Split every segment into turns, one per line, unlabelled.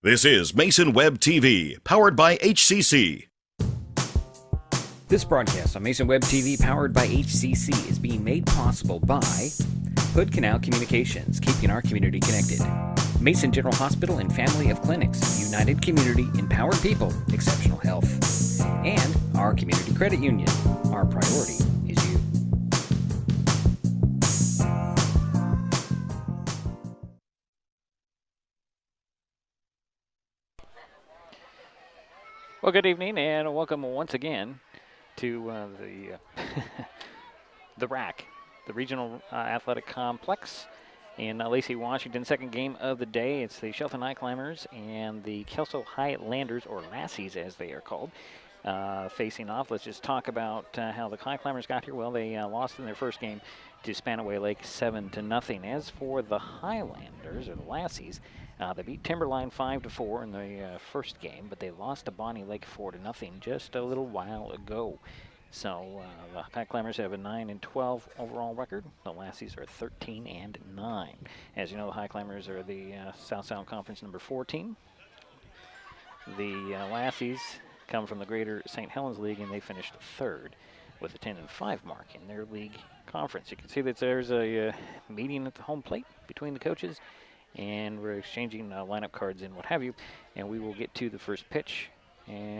This is Mason Web TV, powered by HCC.
This broadcast on Mason Web TV, powered by HCC, is being made possible by Hood Canal Communications, keeping our community connected. Mason General Hospital and Family of Clinics, united community, empowered people, exceptional health. And our community credit union. Our priority is you. Well, good evening and welcome once again to the RAC, the Regional Athletic Complex in Lacey, Washington. Second game of the day. It's the Shelton Highclimbers and the Kelso Highlanders, or Lassies as they are called, facing off. Let's just talk about how the Highclimbers got here. Well, they lost in their first game to Spanaway Lake 7-0. As for the Highlanders, or the Lassies, they beat Timberline 5-4 in the first game, but they lost to Bonney Lake 4-0 just a little while ago. So the Highclimbers have a 9-12 overall record. The Lassies are 13-9. As you know, the Highclimbers are the South Sound Conference number 4 team. The Lassies come from the Greater St. Helens League, and they finished third with a 10-5 mark in their league conference. You can see that there's a meeting at the home plate between the coaches, and we're exchanging lineup cards and what have you, and we will get to the first pitch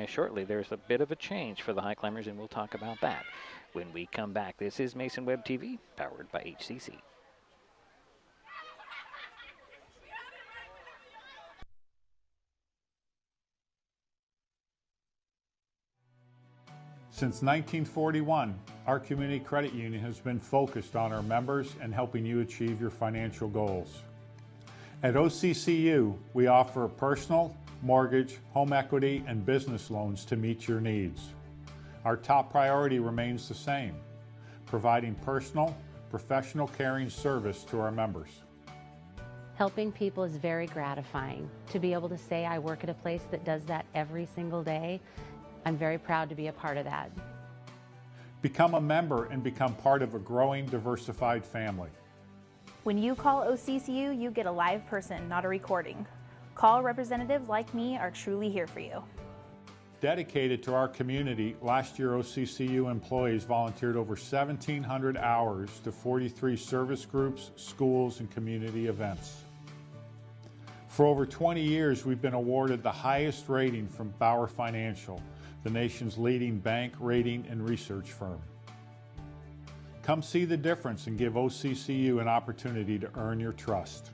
shortly. There's a bit of a change for the Highclimbers, and we'll talk about that when we come back. This is Mason Web TV, powered by HCC.
Since 1941, our community credit union has been focused on our members and helping you achieve your financial goals. At OCCU, we offer personal, mortgage, home equity, and business loans to meet your needs. Our top priority remains the same: providing personal, professional caring service to our members.
Helping people is very gratifying. To be able to say I work at a place that does that every single day, I'm very proud to be a part of that.
Become a member and become part of a growing, diversified family.
When you call OCCU, you get a live person, not a recording. Call representatives like me are truly here for you.
Dedicated to our community, last year OCCU employees volunteered over 1,700 hours to 43 service groups, schools, and community events. For over 20 years, we've been awarded the highest rating from Bauer Financial, the nation's leading bank, rating, and research firm. Come see the difference and give OCCU an opportunity to earn your trust.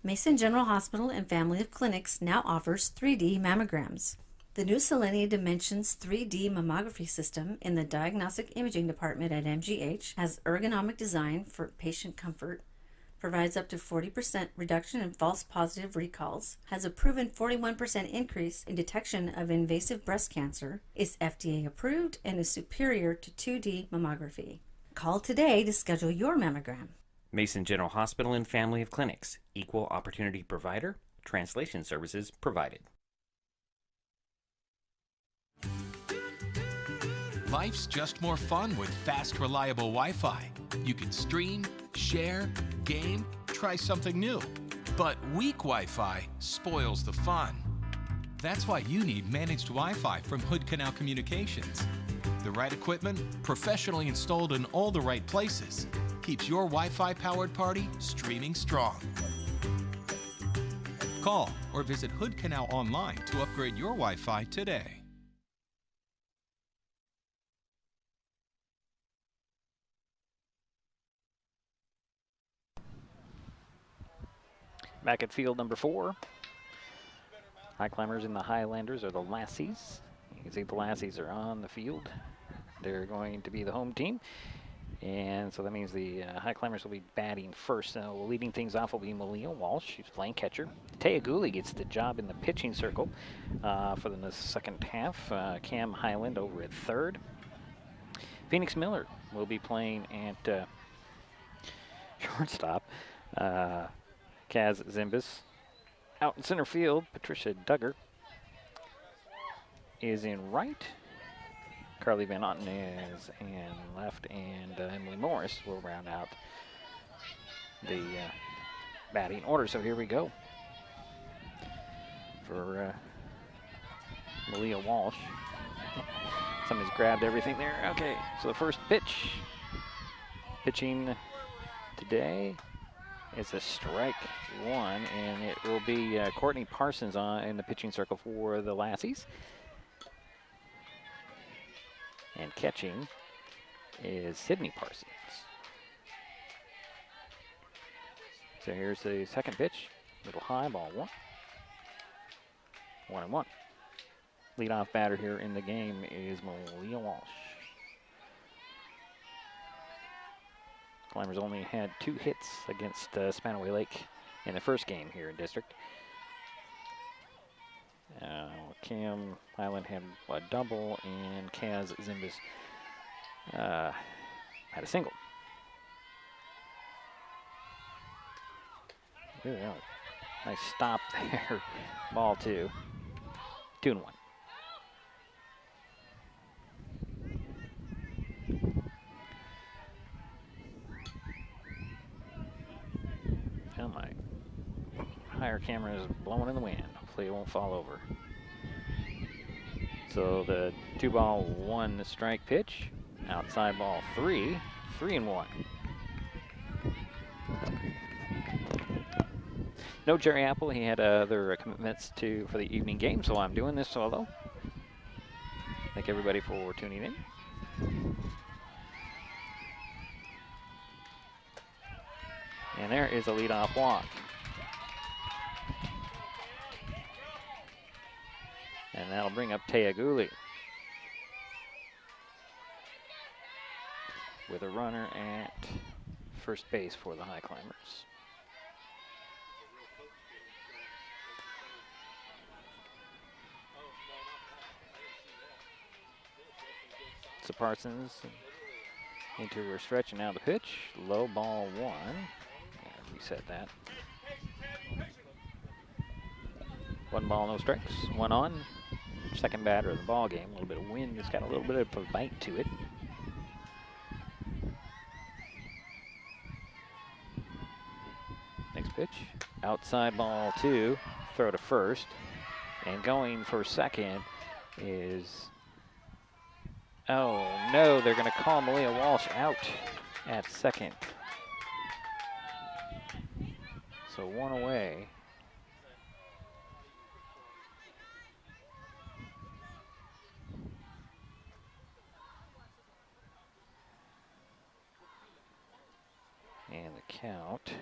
Mason General Hospital and Family of Clinics now offers 3D mammograms. The new Selenia Dimensions 3D mammography system in the Diagnostic Imaging Department at MGH has ergonomic design for patient comfort, provides up to 40% reduction in false positive recalls, has a proven 41% increase in detection of invasive breast cancer, is FDA approved, and is superior to 2D mammography. Call today to schedule your mammogram.
Mason General Hospital and Family of Clinics, equal opportunity provider, translation services provided.
Life's just more fun with fast, reliable Wi-Fi. You can stream, share, game, try something new. But weak Wi-Fi spoils the fun. That's why you need managed Wi-Fi from Hood Canal Communications. The right equipment, professionally installed in all the right places, keeps your Wi-Fi powered party streaming strong. Call or visit Hood Canal online to upgrade your Wi-Fi today.
Back at field number 4. Highclimbers and the Highlanders are the Lassies. You can see the Lassies are on the field. They're going to be the home team. And so that means the Highclimbers will be batting first. So leading things off will be Malia Walsh. She's playing catcher. Taya Gooley gets the job in the pitching circle for the second half. Cam Highland over at third. Phoenix Miller will be playing at shortstop. Kaz Zimbus. Out in center field, Patricia Duggar is in right. Carly Van Otten is in left, and Emily Morris will round out the batting order. So here we go for Malia Walsh. Somebody's grabbed everything there. Okay, so the first pitch. Pitching today is a strike one, and it will be Courtney Parsons in the pitching circle for the Lassies. And catching is Sydney Parsons. So here's the second pitch. Little high, ball one. 1-1. Leadoff batter here in the game is Malia Walsh. Climbers only had 2 hits against Spanaway Lake in the first game here in district. Cam Highland had a double, and Kaz Zimbas had a single. Ooh, yeah. Nice stop there. Ball 2. 2-1. Oh my. Higher camera is blowing in the wind. Hopefully it won't fall over. So the 2-1 strike pitch. Outside ball 3. 3-1. No Jerry Apple. He had other commitments for the evening game, so I'm doing this solo. Thank everybody for tuning in. And there is a leadoff walk. And that'll bring up Taya Gooley with a runner at first base for the Highclimbers. So Parsons into her stretch, and now the pitch. Low ball 1. Yeah, reset that. 1 ball, no strikes. 1 on. Second batter of the ball game. A little bit of wind. It's got a little bit of a bite to it. Next pitch. Outside ball 2. Throw to first. And going for second is... Oh, no, they're going to call Malia Walsh out at second. So 1 away. And the count,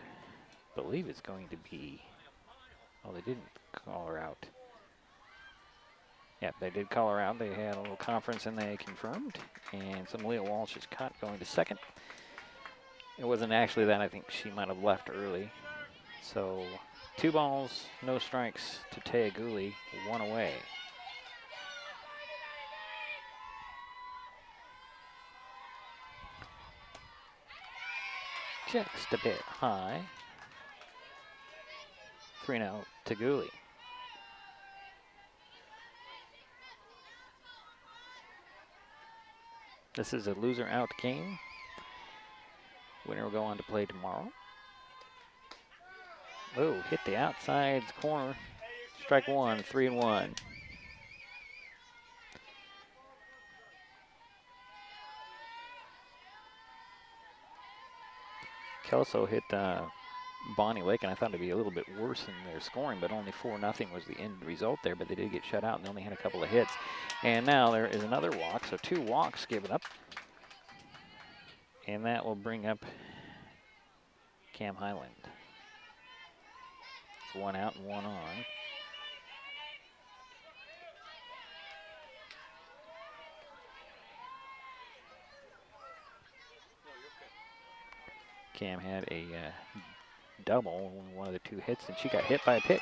I believe it's going to be, oh, they didn't call her out. Yep, they did call her out. They had a little conference and they confirmed. And so Malia Walsh is caught going to second. It wasn't actually that. I think she might have left early. So 2 balls, no strikes to Taya Gooley, 1 away. Just a bit high. 3-0 to Gooley. This is a loser out game. Winner will go on to play tomorrow. Oh, hit the outside corner. Strike 1, 3-1. Kelso hit Bonney Lake, and I thought it'd be a little bit worse in their scoring, but only 4-0 was the end result there, but they did get shut out and they only had a couple of hits. And now there is another walk, so 2 walks given up. And that will bring up Cam Highland. 1 out and 1 on. Cam had a double, 1 of the 2 hits, and she got hit by a pitch.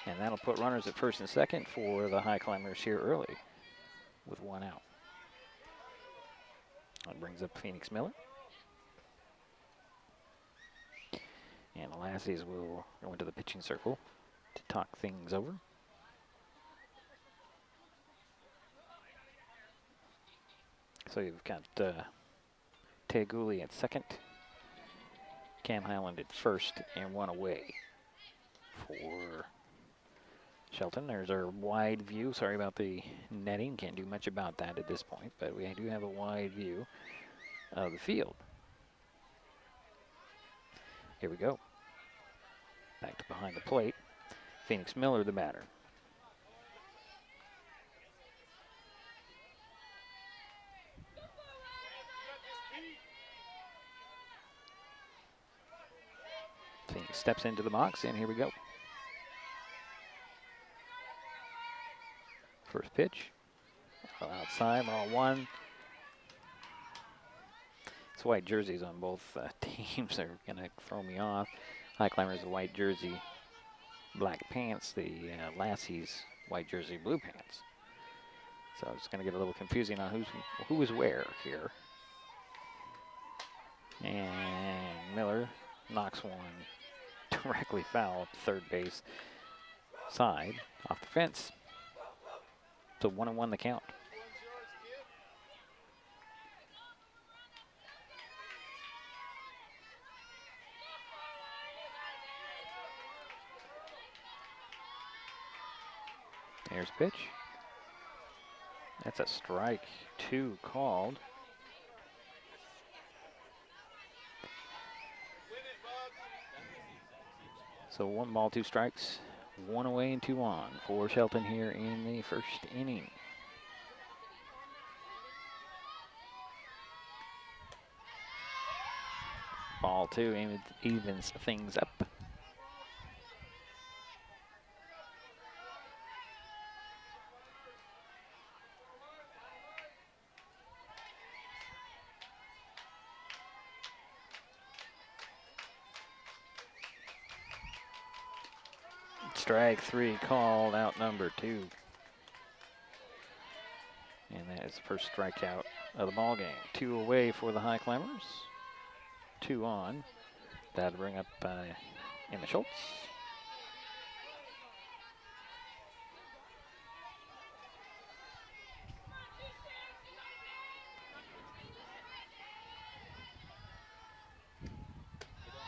And that'll put runners at first and second for the Highclimbers here early with 1 out. That brings up Phoenix Miller. And the Lassies will go into the pitching circle to talk things over. So you've got Taya Gooley at second, Cam Highland at first and one away for Shelton. There's our wide view. Sorry about the netting. Can't do much about that at this point, but we do have a wide view of the field. Here we go. Back to behind the plate. Phoenix Miller, the batter. Phoenix steps into the box, and here we go. First pitch. Outside, ball one. It's white jerseys on both teams. They're going to throw me off. Highclimbers, the white jersey, black pants. The Lassie's white jersey, blue pants. So it's going to get a little confusing on who is where here. And Miller knocks one directly foul up third base side off the fence. So 1-1 the count. Here's pitch. That's a strike 2 called. So 1 ball, 2 strikes, 1 away and 2 on for Shelton here in the first inning. Ball 2 evens things up. Strike 3 called, out number 2. And that is the first strikeout of the ball game. 2 away for the Highclimbers. 2 on. That'll bring up Emma Schultz.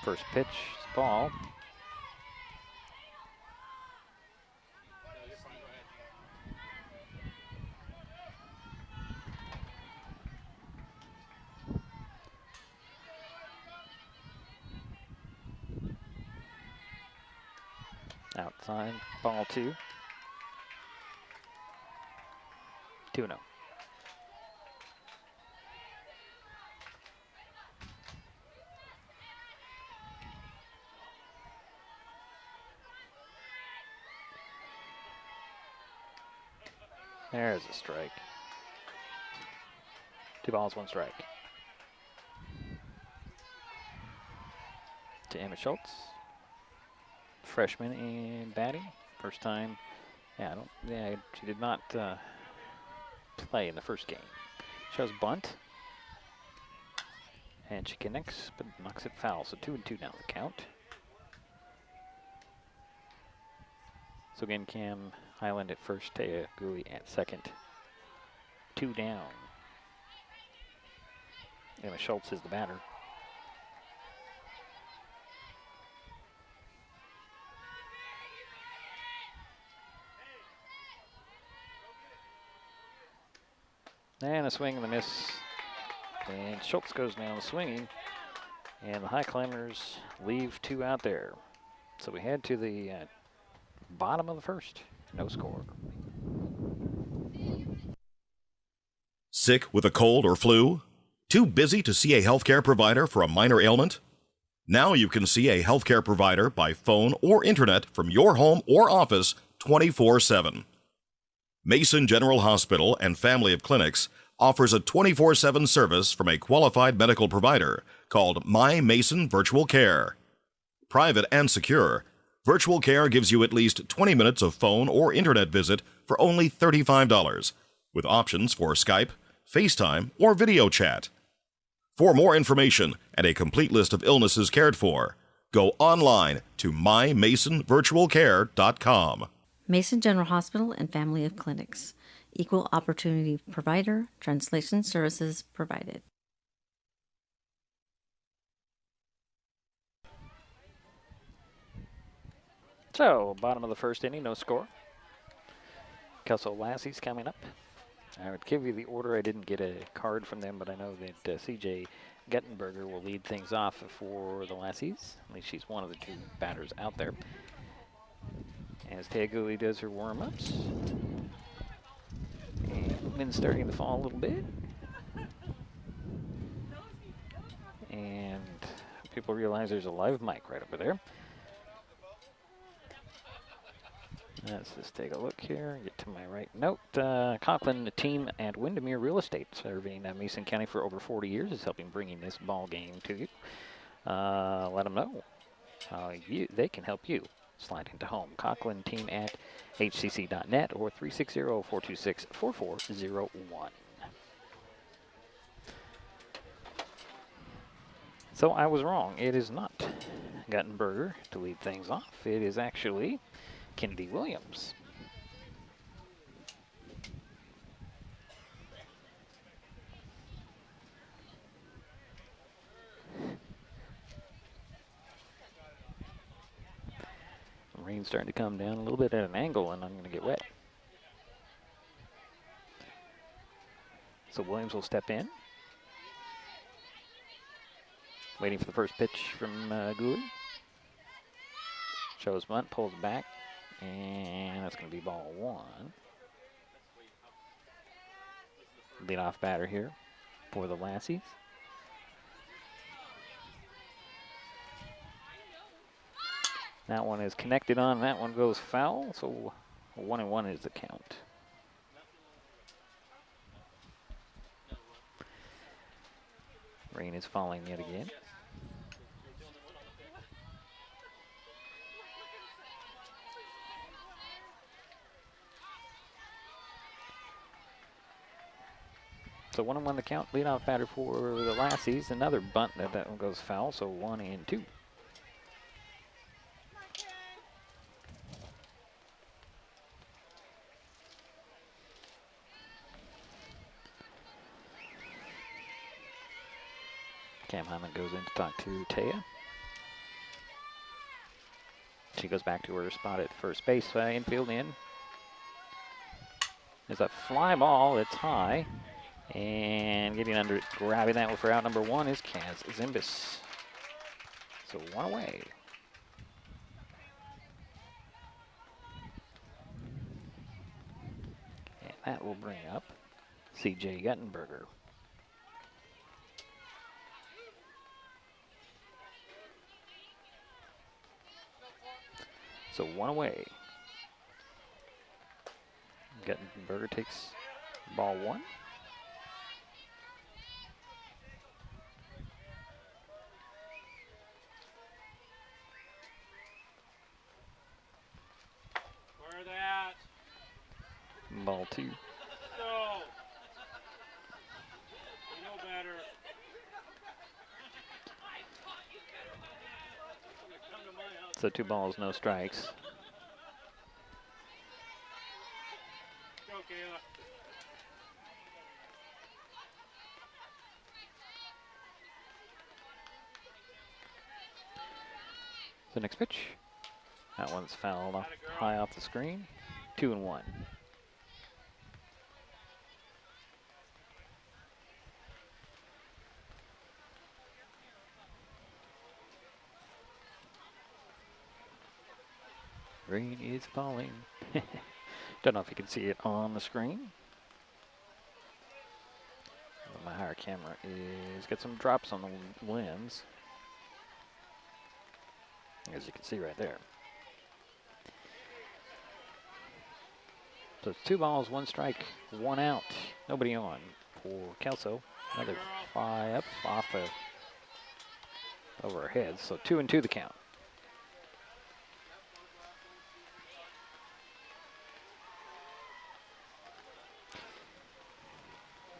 First pitch, ball. Outside, ball 2. 2-0. There's a strike. 2 balls, 1 strike. To Emma Schultz. Freshman and batting. First time. She did not play in the first game. Shows bunt. And she connects, but knocks it foul. So 2-2 now the count. So again, Cam Highland at first, Taya Gui at second. 2 down. Emma Schultz is the batter. And a swing and a miss. And Schultz goes down swinging. And the Highclimbers leave 2 out there. So we head to the bottom of the first. No score.
Sick with a cold or flu? Too busy to see a healthcare provider for a minor ailment? Now you can see a healthcare provider by phone or internet from your home or office 24/7. Mason General Hospital and Family of Clinics offers a 24/7 service from a qualified medical provider called My Mason Virtual Care. Private and secure, Virtual Care gives you at least 20 minutes of phone or internet visit for only $35, with options for Skype, FaceTime, or video chat. For more information and a complete list of illnesses cared for, go online to mymasonvirtualcare.com.
Mason General Hospital and Family of Clinics. Equal opportunity provider. Translation services provided.
So, bottom of the first inning, no score. Kelso Lassie's coming up. I would give you the order. I didn't get a card from them, but I know that C.J. Guttenberger will lead things off for the Lassies. At least she's one of the two batters out there. As Tagooley does her warm-ups. And wind's starting to fall a little bit. And people realize there's a live mic right over there. Let's just take a look here, get to my right note. Conklin team at Windermere Real Estate, serving Mason County for over 40 years, is helping bringing this ball game to you. Let them know how they can help you slide into home. Conklin team at hcc.net or 360-426-4401. So I was wrong. It is not Guttenberger to lead things off. It is actually Kennedy Williams. Rain's starting to come down a little bit at an angle, and I'm going to get wet. So Williams will step in. Waiting for the first pitch from Gould. Shows bunt, pulls back, and that's going to be ball one. Leadoff batter here for the Lassies. That one is connected on, that one goes foul, so 1-1 is the count. Rain is falling yet again. So 1-1 the count, leadoff batter for the Lassies. Another bunt, that one goes foul, so 1-2. Cam Hyman goes in to talk to Taya. She goes back to her spot at first base, infield in. There's a fly ball that's high. And getting under it, grabbing that one for out number one is Kaz Zimbis. So one away. And that will bring up C.J. Guttenberger. So one away. Guttenberger takes ball one.
Where that?
Ball two.
No. You know better.
So 2 balls, no strikes.
Go, Kayla.
The next pitch. That one's fouled off, high off the screen. 2-1. Rain is falling. Don't know if you can see it on the screen. But my higher camera is got some drops on the lens, as you can see right there. So it's 2 balls, 1 strike, 1 out. Nobody on for Kelso. Another fly up off over our heads. So 2-2 the count.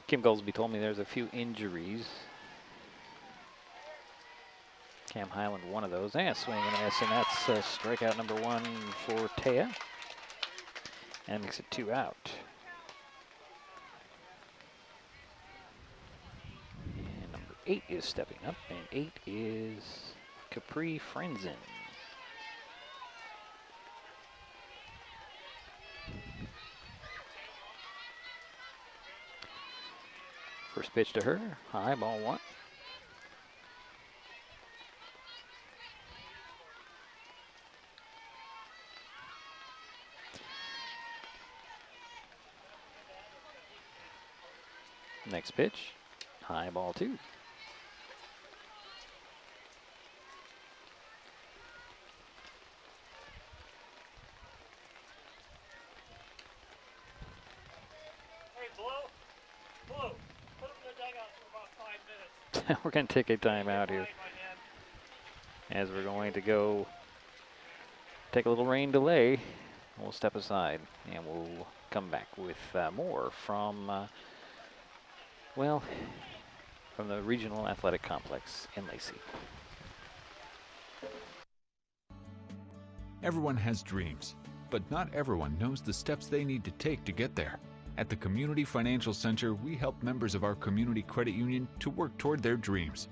Kim Goldsby told me there's a few injuries. Cam Highland, one of those. And swing and a miss, and that's strikeout number 1 for Taya. And makes it 2 out. And number 8 is stepping up, and 8 is Capri Frenzen. First pitch to her, high, ball one. Next pitch, high, ball two. We're going to take a timeout here as we're going to go take a little rain delay. We'll step aside and we'll come back with more from, from the Regional Athletic Complex in Lacey.
Everyone has dreams, but not everyone knows the steps they need to take to get there. At the Community Financial Center, we help members of our community credit union to work toward their dreams.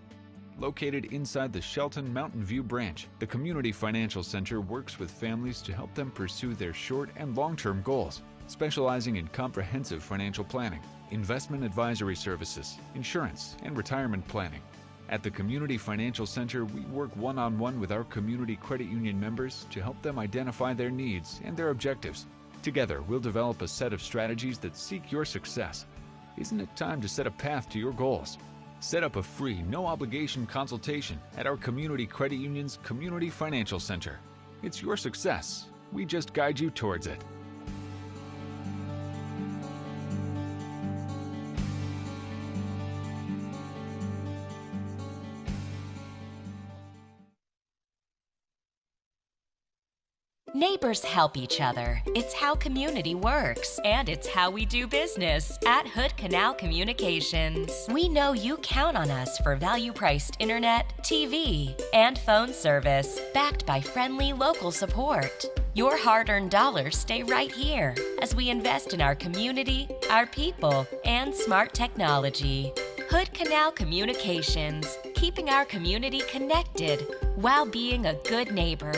Located inside the Shelton Mountain View branch, the Community Financial Center works with families to help them pursue their short and long-term goals, specializing in comprehensive financial planning, investment advisory services, insurance, and retirement planning. At the Community Financial Center, we work one-on-one with our community credit union members to help them identify their needs and their objectives. Together, we'll develop a set of strategies that seek your success. Isn't it time to set a path to your goals? Set up a free, no-obligation consultation at our community credit union's Community Financial Center. It's your success. We just guide you towards it.
Neighbors help each other. It's how community works, and it's how we do business at Hood Canal Communications. We know you count on us for value-priced internet, TV, and phone service, backed by friendly local support. Your hard-earned dollars stay right here as we invest in our community, our people, and smart technology. Hood Canal Communications, keeping our community connected while being a good neighbor.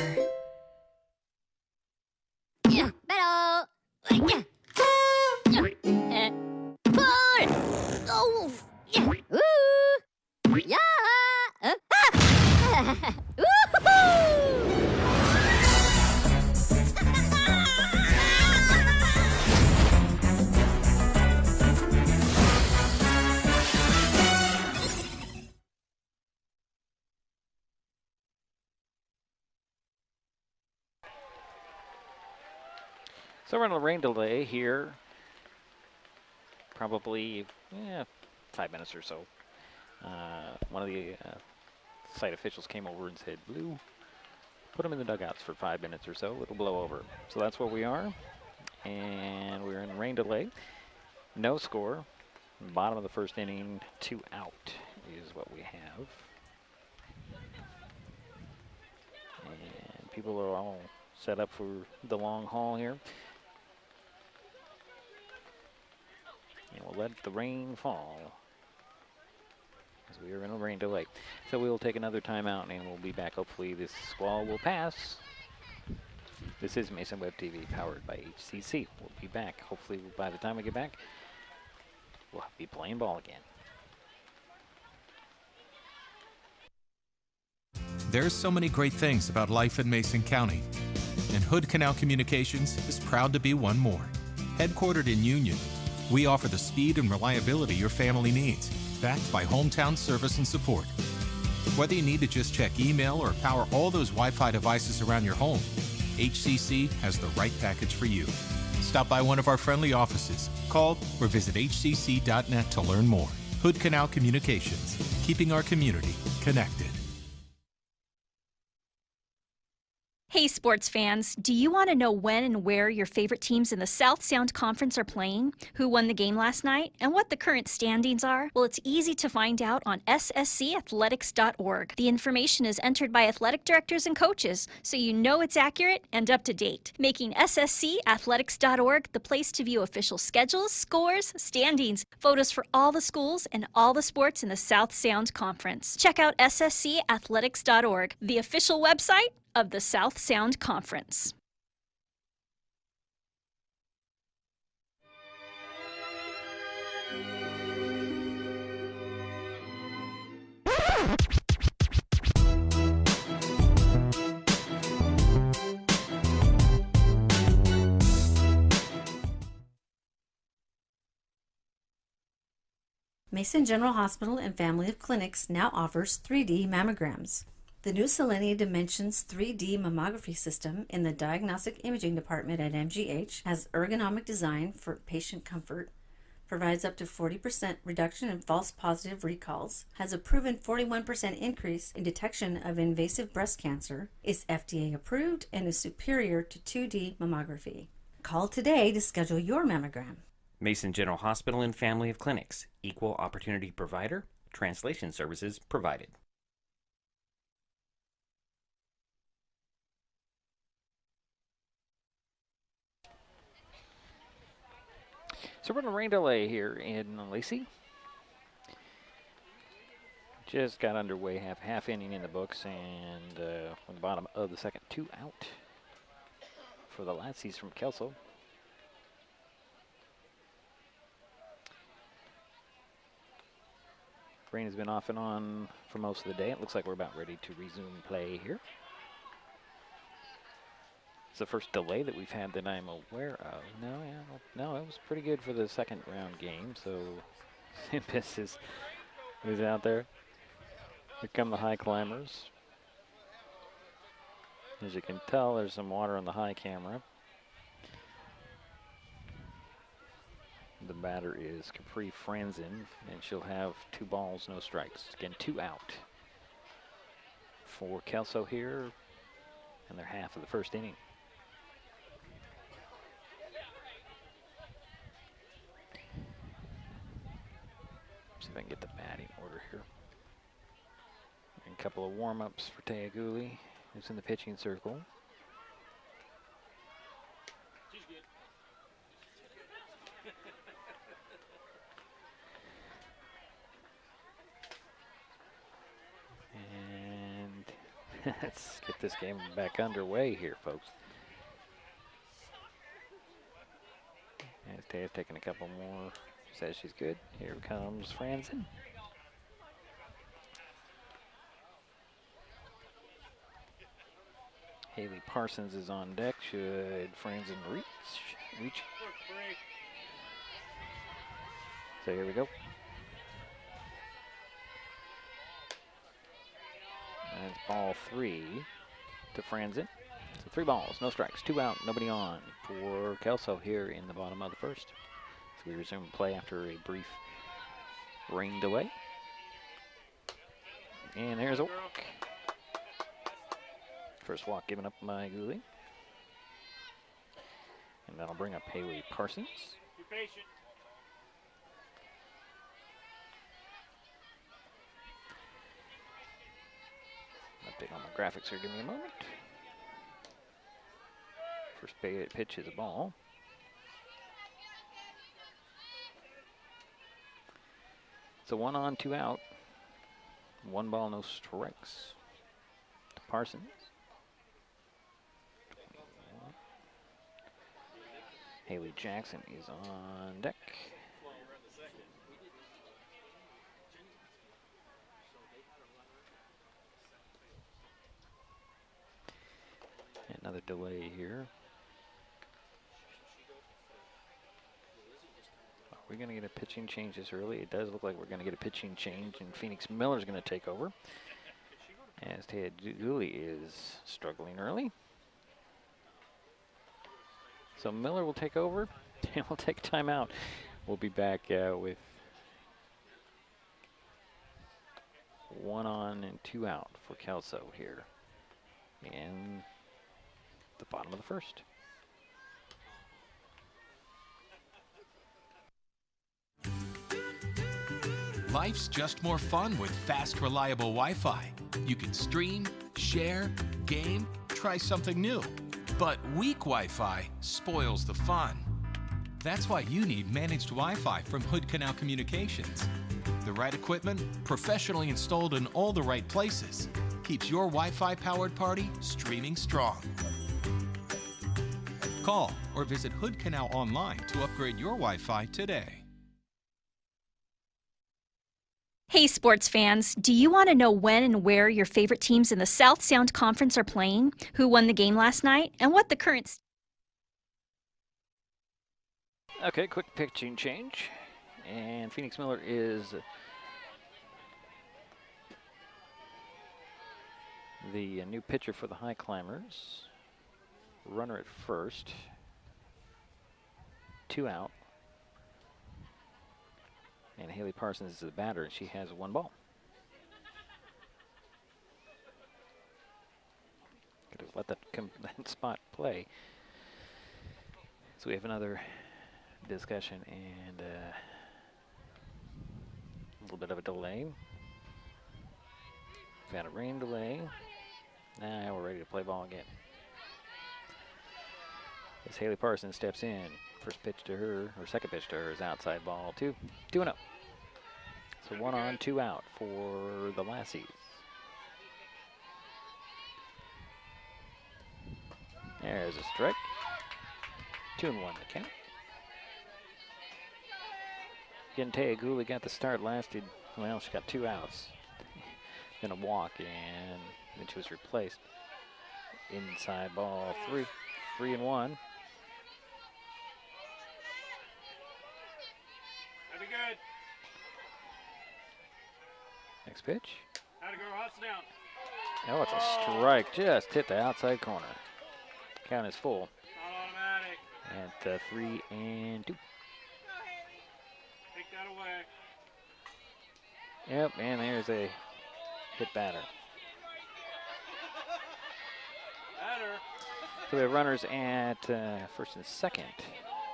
So we're on a rain delay here, probably 5 minutes or so. One of the site officials came over and said, Blue, put them in the dugouts for 5 minutes or so. It'll blow over. So that's where we are. And we're in rain delay. No score. Bottom of the first inning, 2 out is what we have. And people are all set up for the long haul here. And we'll let the rain fall as we are in a rain delay. So we will take another timeout and we'll be back. Hopefully this squall will pass. This is Mason Web TV powered by HCC. We'll be back. Hopefully by the time we get back, we'll be playing ball again.
There's so many great things about life in Mason County, and Hood Canal Communications is proud to be one more. Headquartered in Union, we offer the speed and reliability your family needs, backed by hometown service and support. Whether you need to just check email or power all those Wi-Fi devices around your home, HCC has the right package for you. Stop by one of our friendly offices, call or visit hcc.net to learn more. Hood Canal Communications, keeping our community connected.
Hey sports fans, do you want to know when and where your favorite teams in the South Sound Conference are playing, who won the game last night, and what the current standings are? Well, it's easy to find out on sscathletics.org. The information is entered by athletic directors and coaches, so you know it's accurate and up to date, making sscathletics.org the place to view official schedules, scores, standings, photos for all the schools and all the sports in the South Sound Conference. Check out sscathletics.org, the official website of the South Sound Conference.
Mason General Hospital and Family of Clinics now offers 3D mammograms. The new Selenia Dimensions 3D mammography system in the Diagnostic Imaging Department at MGH has ergonomic design for patient comfort, provides up to 40% reduction in false positive recalls, has a proven 41% increase in detection of invasive breast cancer, is FDA approved, and is superior to 2D mammography. Call today to schedule your mammogram.
Mason General Hospital and Family of Clinics, equal opportunity provider, translation services provided.
So we're in a rain delay here in Lacey. Just got underway, half inning in the books, and on the bottom of the second, 2 out for the Lassies from Kelso. Rain has been off and on for most of the day. It looks like we're about ready to resume play here. It's the first delay that we've had that I'm aware of. No, it was pretty good for the second round game. So Simpus is out there. Here come the Highclimbers. As you can tell, there's some water on the high camera. The batter is Capri Franzen, and she'll have 2 balls, no strikes. Again, 2 out for Kelso here, and they're half of the first inning. See if I can get the batting order here. And a couple of warm-ups for Teaguli, who's in the pitching circle. Let's get this game back underway here, folks. As Taya's taking a couple more. Says she's good. Here comes Franzen. Haley Parsons is on deck. Should Franzen reach? So here we go. And it's ball 3 to Franzen. So 3 balls, no strikes, 2 out, nobody on for Kelso here in the bottom of the first. So we resume play after a brief rain delay. And there's a walk. First walk given up by Gooley. And that'll bring up Haley Parsons.
Be patient.
Update on the graphics here, give me a moment. First pitch is a ball. So 1 on, 2 out. 1 ball, no strikes to Parsons. 21. Haley Jackson is on deck. Another delay here. Are we going to get a pitching change this early? It does look like we're going to get a pitching change, and Phoenix Miller's going to take over. As Ted Dooley is struggling early. So Miller will take over, and we'll take a timeout. We'll be back with 1 on and 2 out for Kelso here in the bottom of the first.
Life's just more fun with fast, reliable Wi-Fi. You can stream, share, game, try something new. But weak Wi-Fi spoils the fun. That's why you need managed Wi-Fi from Hood Canal Communications. The right equipment, professionally installed in all the right places, keeps your Wi-Fi powered party streaming strong. Call or visit Hood Canal online to upgrade your Wi-Fi today.
Hey sports fans, do you want to know when and where your favorite teams in the South Sound Conference are playing, who won the game last night, and what the current...
Okay, quick pitching change. And Phoenix Miller is the new pitcher for the Highclimbers. Runner at first. 2 out. And Haley Parsons is the batter, and she has 1 ball. Could have let that spot play. So we have another discussion and a little bit of a delay. We've had a rain delay. Now we're ready to play ball again. As Haley Parsons steps in, first pitch to her, or second pitch to her is outside ball, 2-0. So 1 on, 2 out for the Lassies. There's a strike. 2-1 the count. Gentea Gooley got the start, lasted, well, she got 2 outs. Then a walk, and then she was replaced. Inside ball, 3-1.
That'd be good.
Next pitch.
How'd it go? Hots down.
Oh, it's a strike. Just hit the outside corner. Count is full.
Not automatic.
At 3-2.
Take that away.
Yep, and there's a hit batter.
Batter.
So we have runners at first and second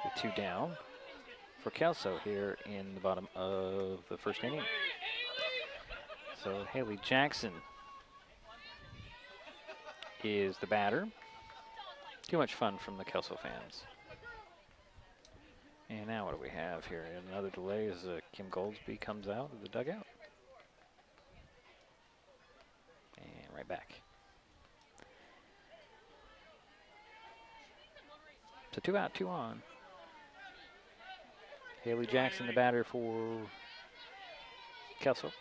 with 2 down for Kelso here in the bottom of the first inning. So Haley Jackson is the batter. Too much fun from the Kelso fans. And now what do we have here? Another delay as Kim Goldsby comes out of the dugout. And right back. So 2 out, 2 on. Haley Jackson, the batter for Kelso.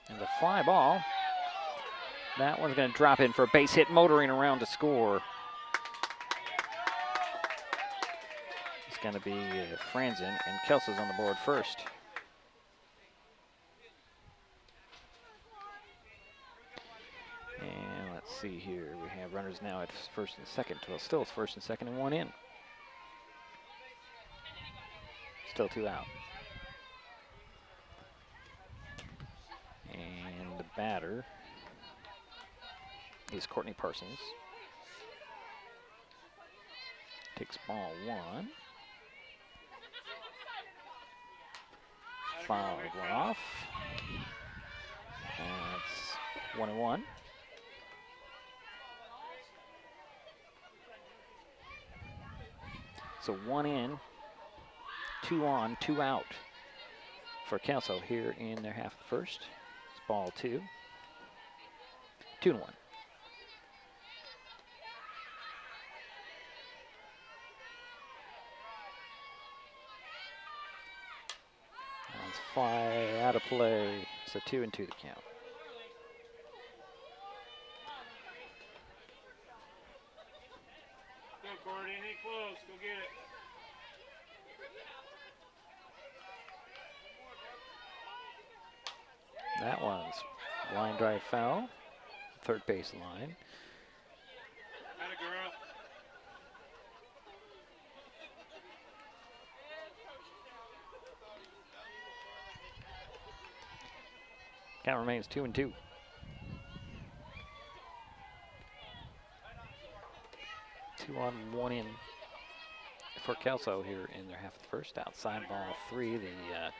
And the fly ball. That one's going to drop in for a base hit, motoring around to score. It's going to be Franzen, and Kelso's on the board first. And let's see here. We have runners now at first and second. Well, still it's first and second and 1 in. Still 2 out. And the batter is Courtney Parsons. Takes ball 1. Fouled 1 off. That's 1-1. So 1 in, 2 on, 2 out for Kelso here in their half of the first. It's ball 2. 2-1. That's fly out of play. So 2-2 the count.
Go, Cordy. Ain't close. Go get it.
That one's line drive foul. Third base line.
Atta girl.
Count remains 2-2. 2 on, 1 in for Kelso here in their half of the first. Outside ball 3. The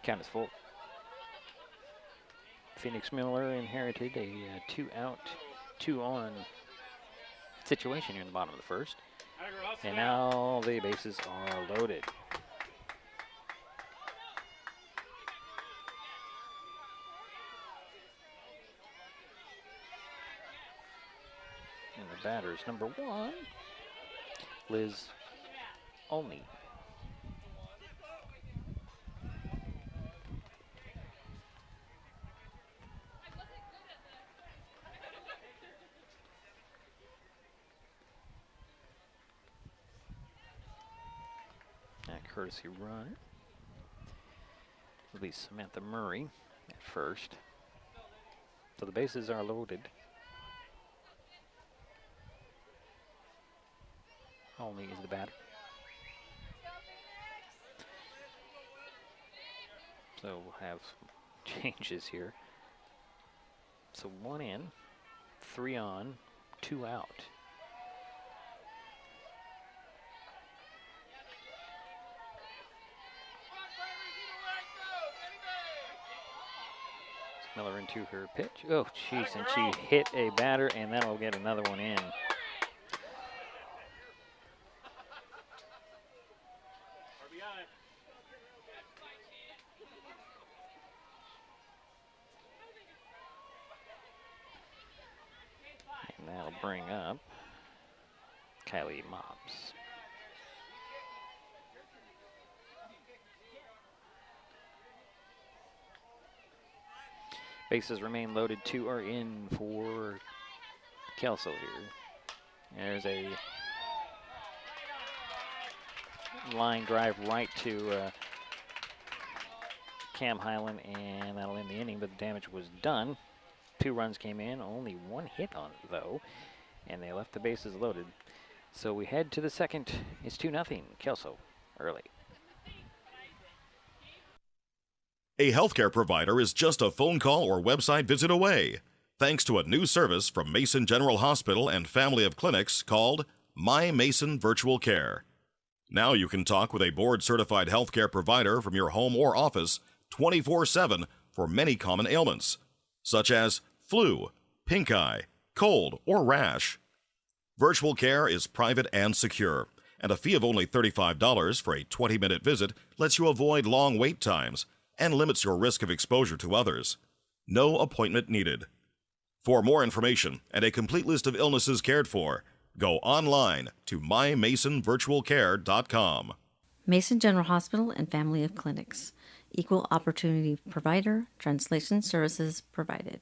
count is full. Phoenix Miller inherited a 2 out, 2 on situation here in the bottom of the first. And now the bases are loaded. And the batter is number 1, Liz Olney. courtesy run. It'll be Samantha Murray at first. So the bases are loaded. Only is the batter. So we'll have some changes here. So 1 in, 3 on, 2 out. Miller into her pitch. Oh, jeez, and she hit a batter, and that'll get another one in. And that'll bring up Kylie Mops. Bases remain loaded. 2 are in for Kelso here. There's a line drive right to Cam Highland, and that'll end the inning, but the damage was done. 2 runs came in, only 1 hit on it, though, and they left the bases loaded. So we head to the second. It's 2-0, Kelso, early.
A healthcare provider is just a phone call or website visit away, thanks to a new service from Mason General Hospital and family of clinics called My Mason Virtual Care. Now you can talk with a board-certified healthcare provider from your home or office 24/7 for many common ailments, such as flu, pink eye, cold, or rash. Virtual care is private and secure, and a fee of only $35 for a 20-minute visit lets you avoid long wait times and limits your risk of exposure to others. No appointment needed. For more information and a complete list of illnesses cared for, go online to mymasonvirtualcare.com.
Mason General Hospital and family of clinics. Equal opportunity provider. Translation services provided.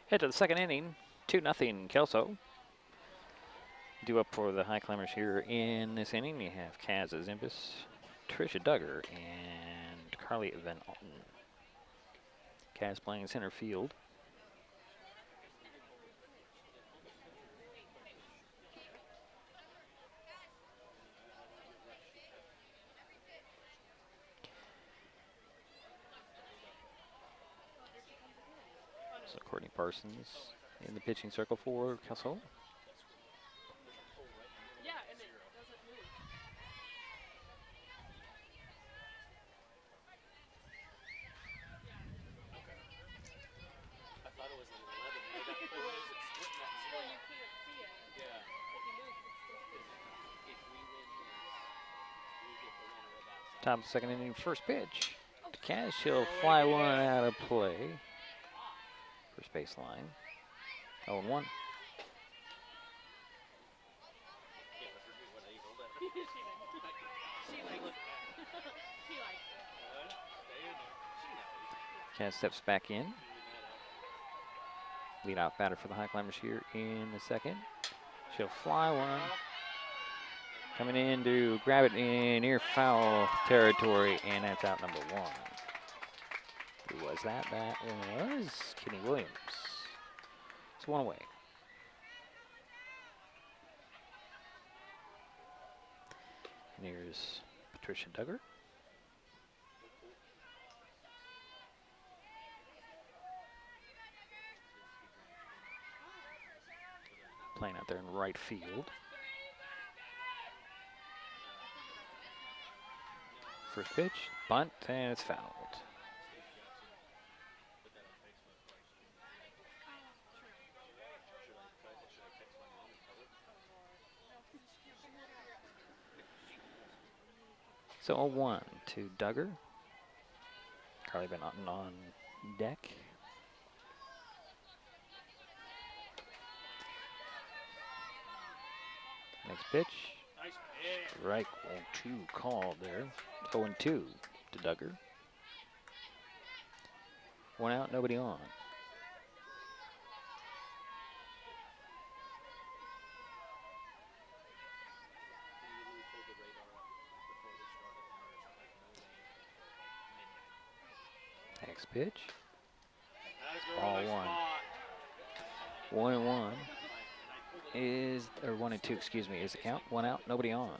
Head to the second inning. 2-0 Kelso. Due up for the Highclimbers here in this inning. You have Kaz Zimbus, Trisha Duggar, and Carly Van Alten. Kaz playing center field. So Courtney Parsons in the pitching circle for Kelso. Top of the second inning, first pitch to Cash. She'll fly one out of play. First base line. 0-1. Cash steps back in. Lead out batter for the Highclimbers here in the second. She'll fly one. Coming in to grab it in near foul territory, and that's out number 1. Who was that? That was Kenny Williams. It's 1 away. And here's Patricia Duggar. Playing out there in right field. First pitch, bunt, and it's fouled. So 0-1 to Duggar. Carly Van Otten on deck. Next pitch. Strike 2 called there. 0-2 to Duggar. 1 out, nobody on. Next pitch. Ball 1. 1-1 is, or 1-2, excuse me, is the count. 1 out, nobody on.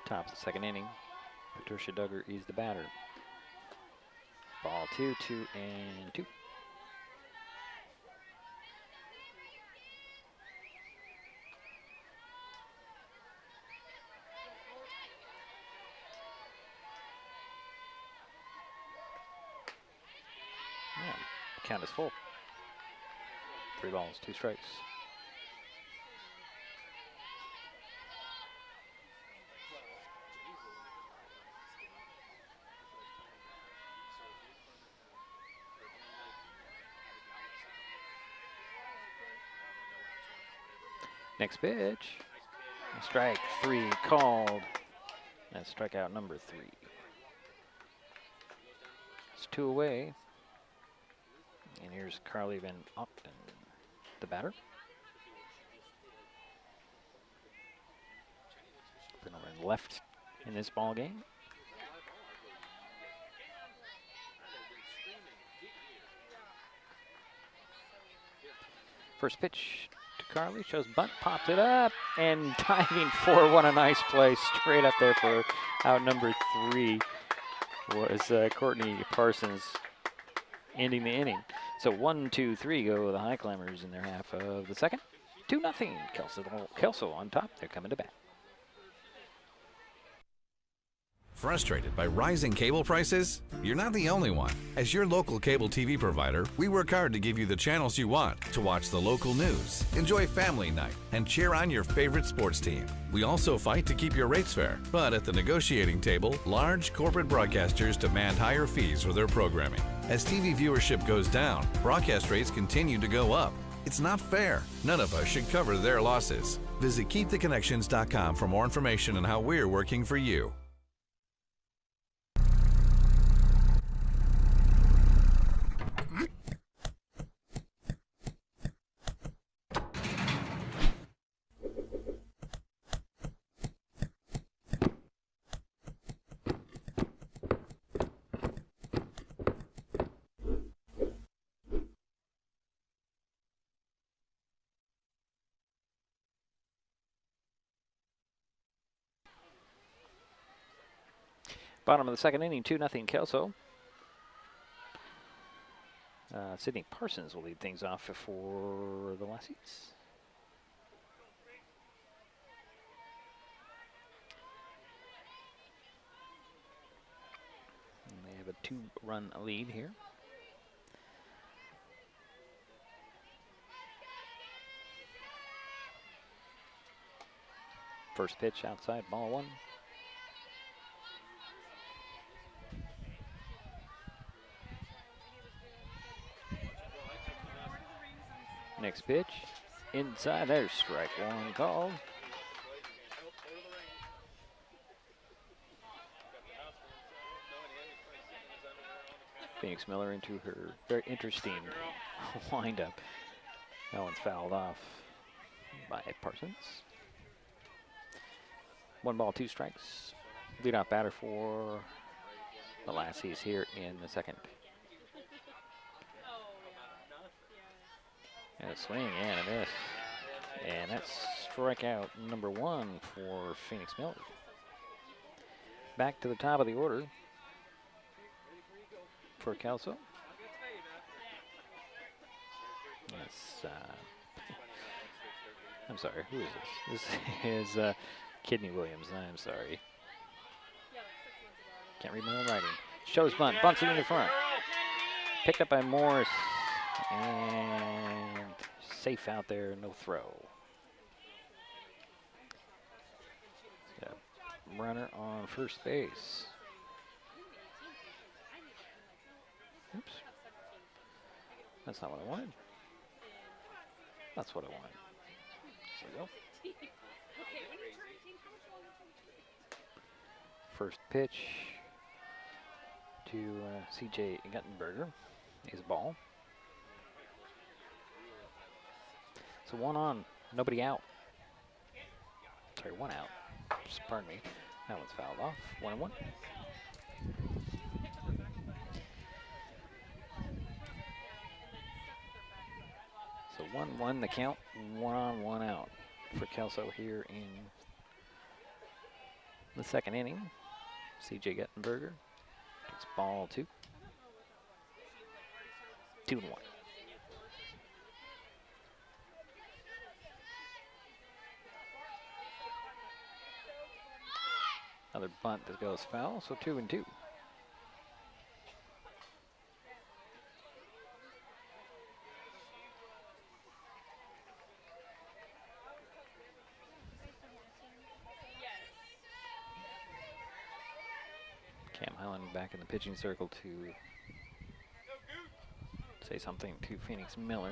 Top of the second inning. Patricia Duggar is the batter. Ball 2, 2-2. Yeah, count is full. 3 balls, 2 strikes. Next pitch. Strike 3 called. That's strikeout number 3. It's 2 away. And here's Carly Van Ogden, the batter. Been over and left in this ball game. First pitch to Carly, shows bunt, popped it up, and diving forward, a nice play straight up there for out number 3 was Courtney Parsons, ending the inning. So 1-2-3 go the Highclimbers in their half of the second. 2-0. Kelso on top. They're coming to bat.
Frustrated by rising cable prices? You're not the only one. As your local cable TV provider, we work hard to give you the channels you want to watch the local news, enjoy family night, and cheer on your favorite sports team. We also fight to keep your rates fair, but at the negotiating table, large corporate broadcasters demand higher fees for their programming. As TV viewership goes down, broadcast rates continue to go up. It's not fair. None of us should cover their losses. Visit keeptheconnections.com for more information on how we're working for you.
Bottom of the second inning, 2-0 Kelso. Sydney Parsons will lead things off for the Lassies. And they have a 2-run lead here. First pitch outside, ball 1. Next pitch, inside, there's strike 1 called. Phoenix Miller into her very interesting windup. That one's fouled off by Parsons. 1 ball, 2 strikes. Leadoff batter for the Lassies here in the second. And a swing and a miss. And that's strikeout number 1 for Phoenix Miller. Back to the top of the order for Kelso. Yes, I'm sorry, who is this? This is Kidney Williams, I'm sorry. Can't read my own writing. Shows bunt, bunts it in the front. Picked up by Morris. And safe out there, no throw. Got a runner on first base. Oops. That's not what I wanted. That's what I wanted. There we go. First pitch to C.J. Guttenberger is ball. So 1 on, nobody out. Sorry, 1 out. Oops, pardon me. That one's fouled off. 1-1. So 1-1 the count, 1 on, 1 out for Kelso here in the second inning. CJ Guttenberger gets ball 2. 2-1. Another bunt that goes foul, so 2-2. Cam Highland back in the pitching circle to say something to Phoenix Miller.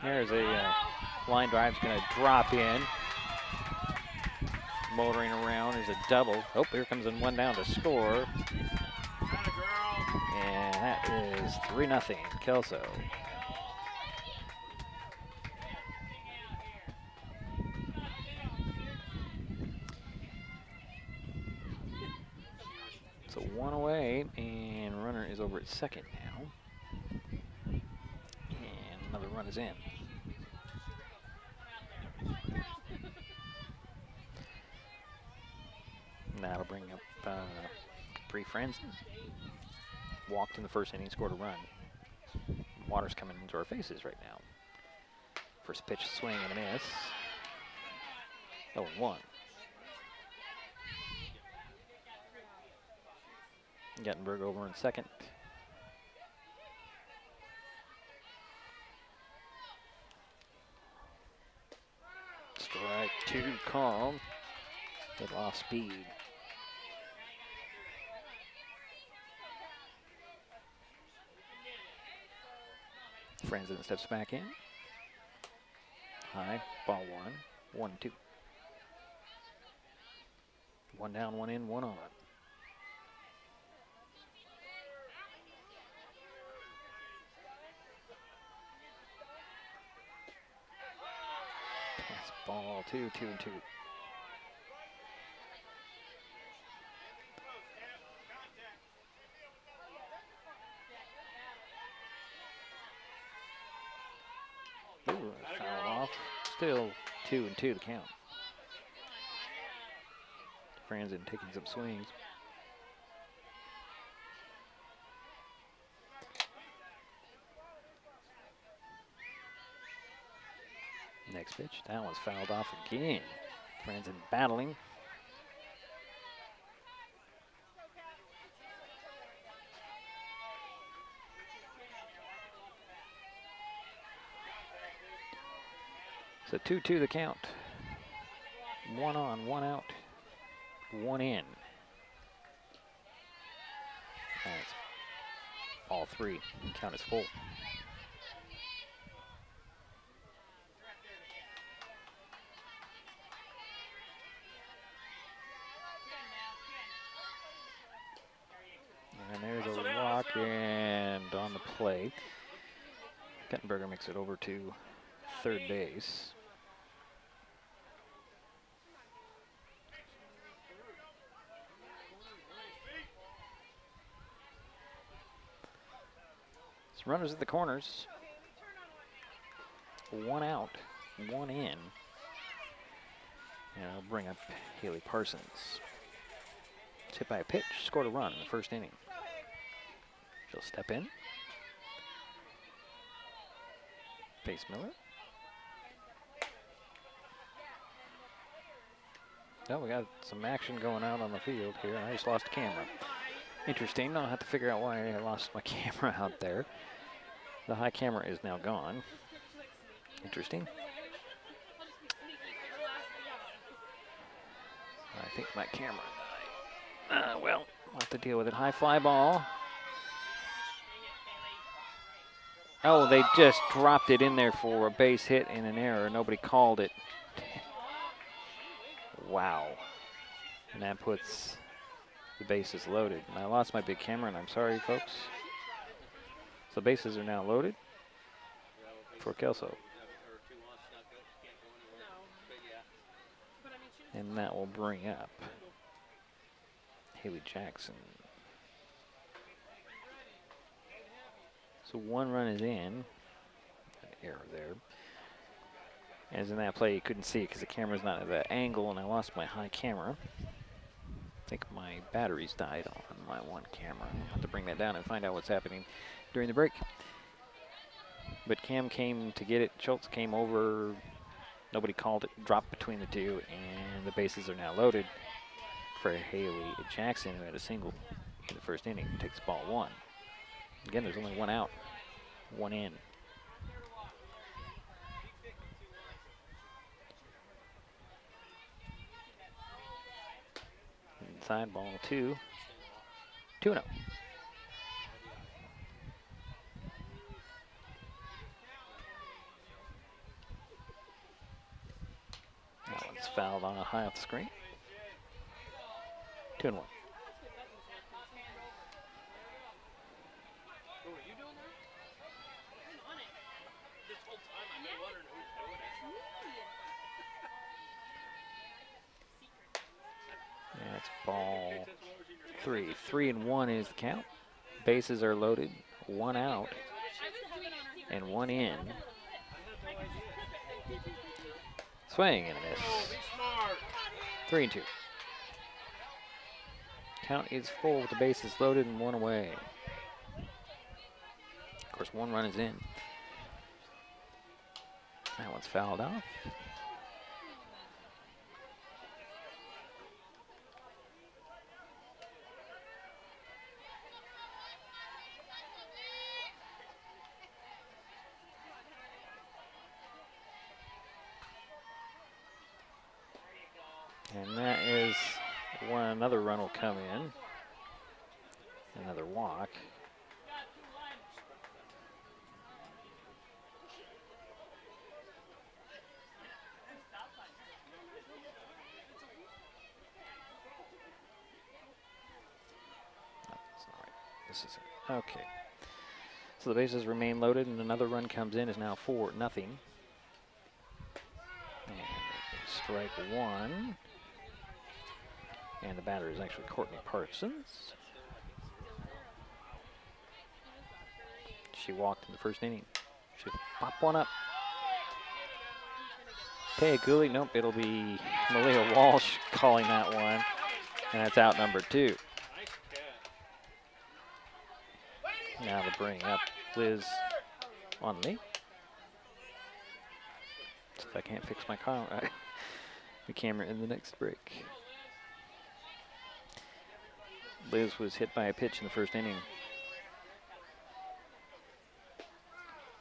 There's a line drive, going to drop in. Motoring around is a double. Oh, here comes in 1 down to score. And that is 3-0 Kelso. So 1 away, and runner is over at second now. And another run is in. That'll bring up Bree Franzen. Walked in the first inning, scored a run. Water's coming into our faces right now. First pitch, swing and a miss. 0-1. Guttenberg over in second. Strike 2 called. They lost speed. Franzen steps back in. High, ball 1, 1-2. 1 down, 1 in, 1 on. Pass ball 2, 2-2. Foul off. Still 2-2 to count. Franzen taking some swings. Next pitch, that one's fouled off again. Franzen battling. So 2-2 the count. 1 on, 1 out, 1 in. That's all 3. Count is full. And there's a walk and on the plate. Guttenberger makes it over to third base. Runners at the corners. 1 out, 1 in. And I'll bring up Haley Parsons. It's hit by a pitch, scored a run in the first inning. She'll step in. Face Miller. Oh, we got some action going out on the field here. I just lost the camera. Interesting. I'll have to figure out why I lost my camera out there. The high camera is now gone. Interesting. I think my camera died. Well, I'll have to deal with it. High fly ball. Oh, they just dropped it in there for a base hit and an error. Nobody called it. Wow. And that puts the bases loaded. And I lost my big camera, and I'm sorry, folks. So bases are now loaded for Kelso. And that will bring up Haley Jackson. So one run is in. An error there. As in that play, you couldn't see it because the camera's not at that angle, and I lost my high camera. I think my batteries died on my one camera. I'll have to bring that down and find out what's happening during the break. But Cam came to get it. Schultz came over. Nobody called it. Dropped between the two, and the bases are now loaded for Haley Jackson, who had a single in the first inning. Takes ball one. Again, there's only one out, one in. Inside ball 2. 2-0. That one's fouled on a high off the screen. 2-1. That's ball 3. 3-1 is the count. Bases are loaded. One out and one in. Swing and a miss. 3-2. Count is full with the bases loaded and one away. Of course, one run is in. That one's fouled off. And that is when another run will come in. Another walk. No, that's not right. This is it. Okay. So the bases remain loaded, and another run comes in. Is now 4-0. And strike one. And the batter is actually Courtney Parsons. She walked in the first inning. She popped one up. Taya Cooley, nope, it'll be Malia Walsh calling that one. And that's out number 2. Now to bring up Liz on me. See if I can't fix my car, the camera in the next break. Liz was hit by a pitch in the first inning.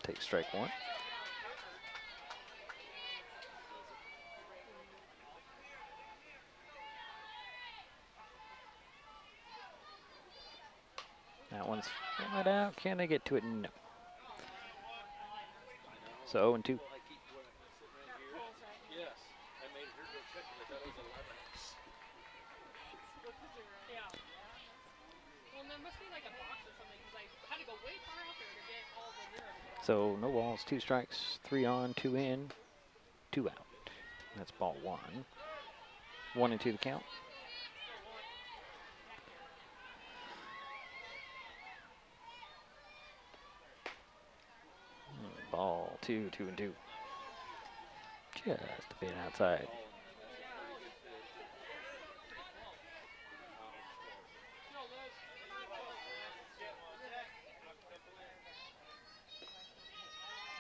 Takes strike one. That one's right out. Can I get to it? No. So 0-2. So no balls, 2 strikes, 3 on, 2 in, 2 out. That's ball 1. 1-2 the count. Ball 2, 2-2. Just a bit outside.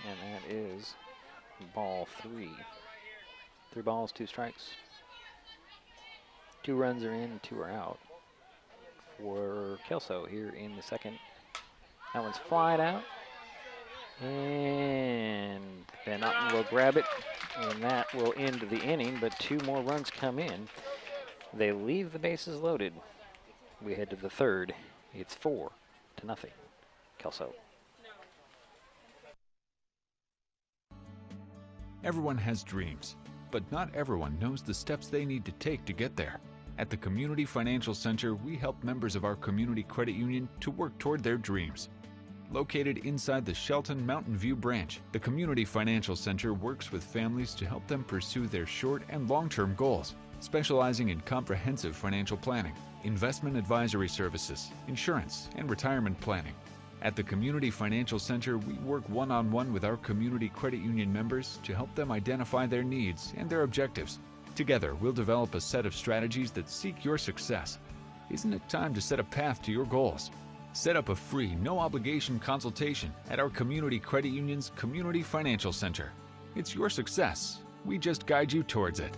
And that is ball 3. 3 balls, 2 strikes. 2 runs are in, 2 are out for Kelso here in the second. That one's flying out. And Van Otten will grab it, and that will end the inning, but 2 more runs come in. They leave the bases loaded. We head to the third. It's 4-0. Kelso.
Everyone has dreams, but not everyone knows the steps they need to take to get there. At the Community Financial Center, we help members of our community credit union to work toward their dreams. Located inside the Shelton Mountain View branch, the Community Financial Center works with families to help them pursue their short and long-term goals, specializing in comprehensive financial planning, investment advisory services, insurance, and retirement planning. At the Community Financial Center, we work one-on-one with our community credit union members to help them identify their needs and their objectives. Together, we'll develop a set of strategies that seek your success. Isn't it time to set a path to your goals? Set up a free, no-obligation consultation at our Community Credit Union's Community Financial Center. It's your success. We just guide you towards it.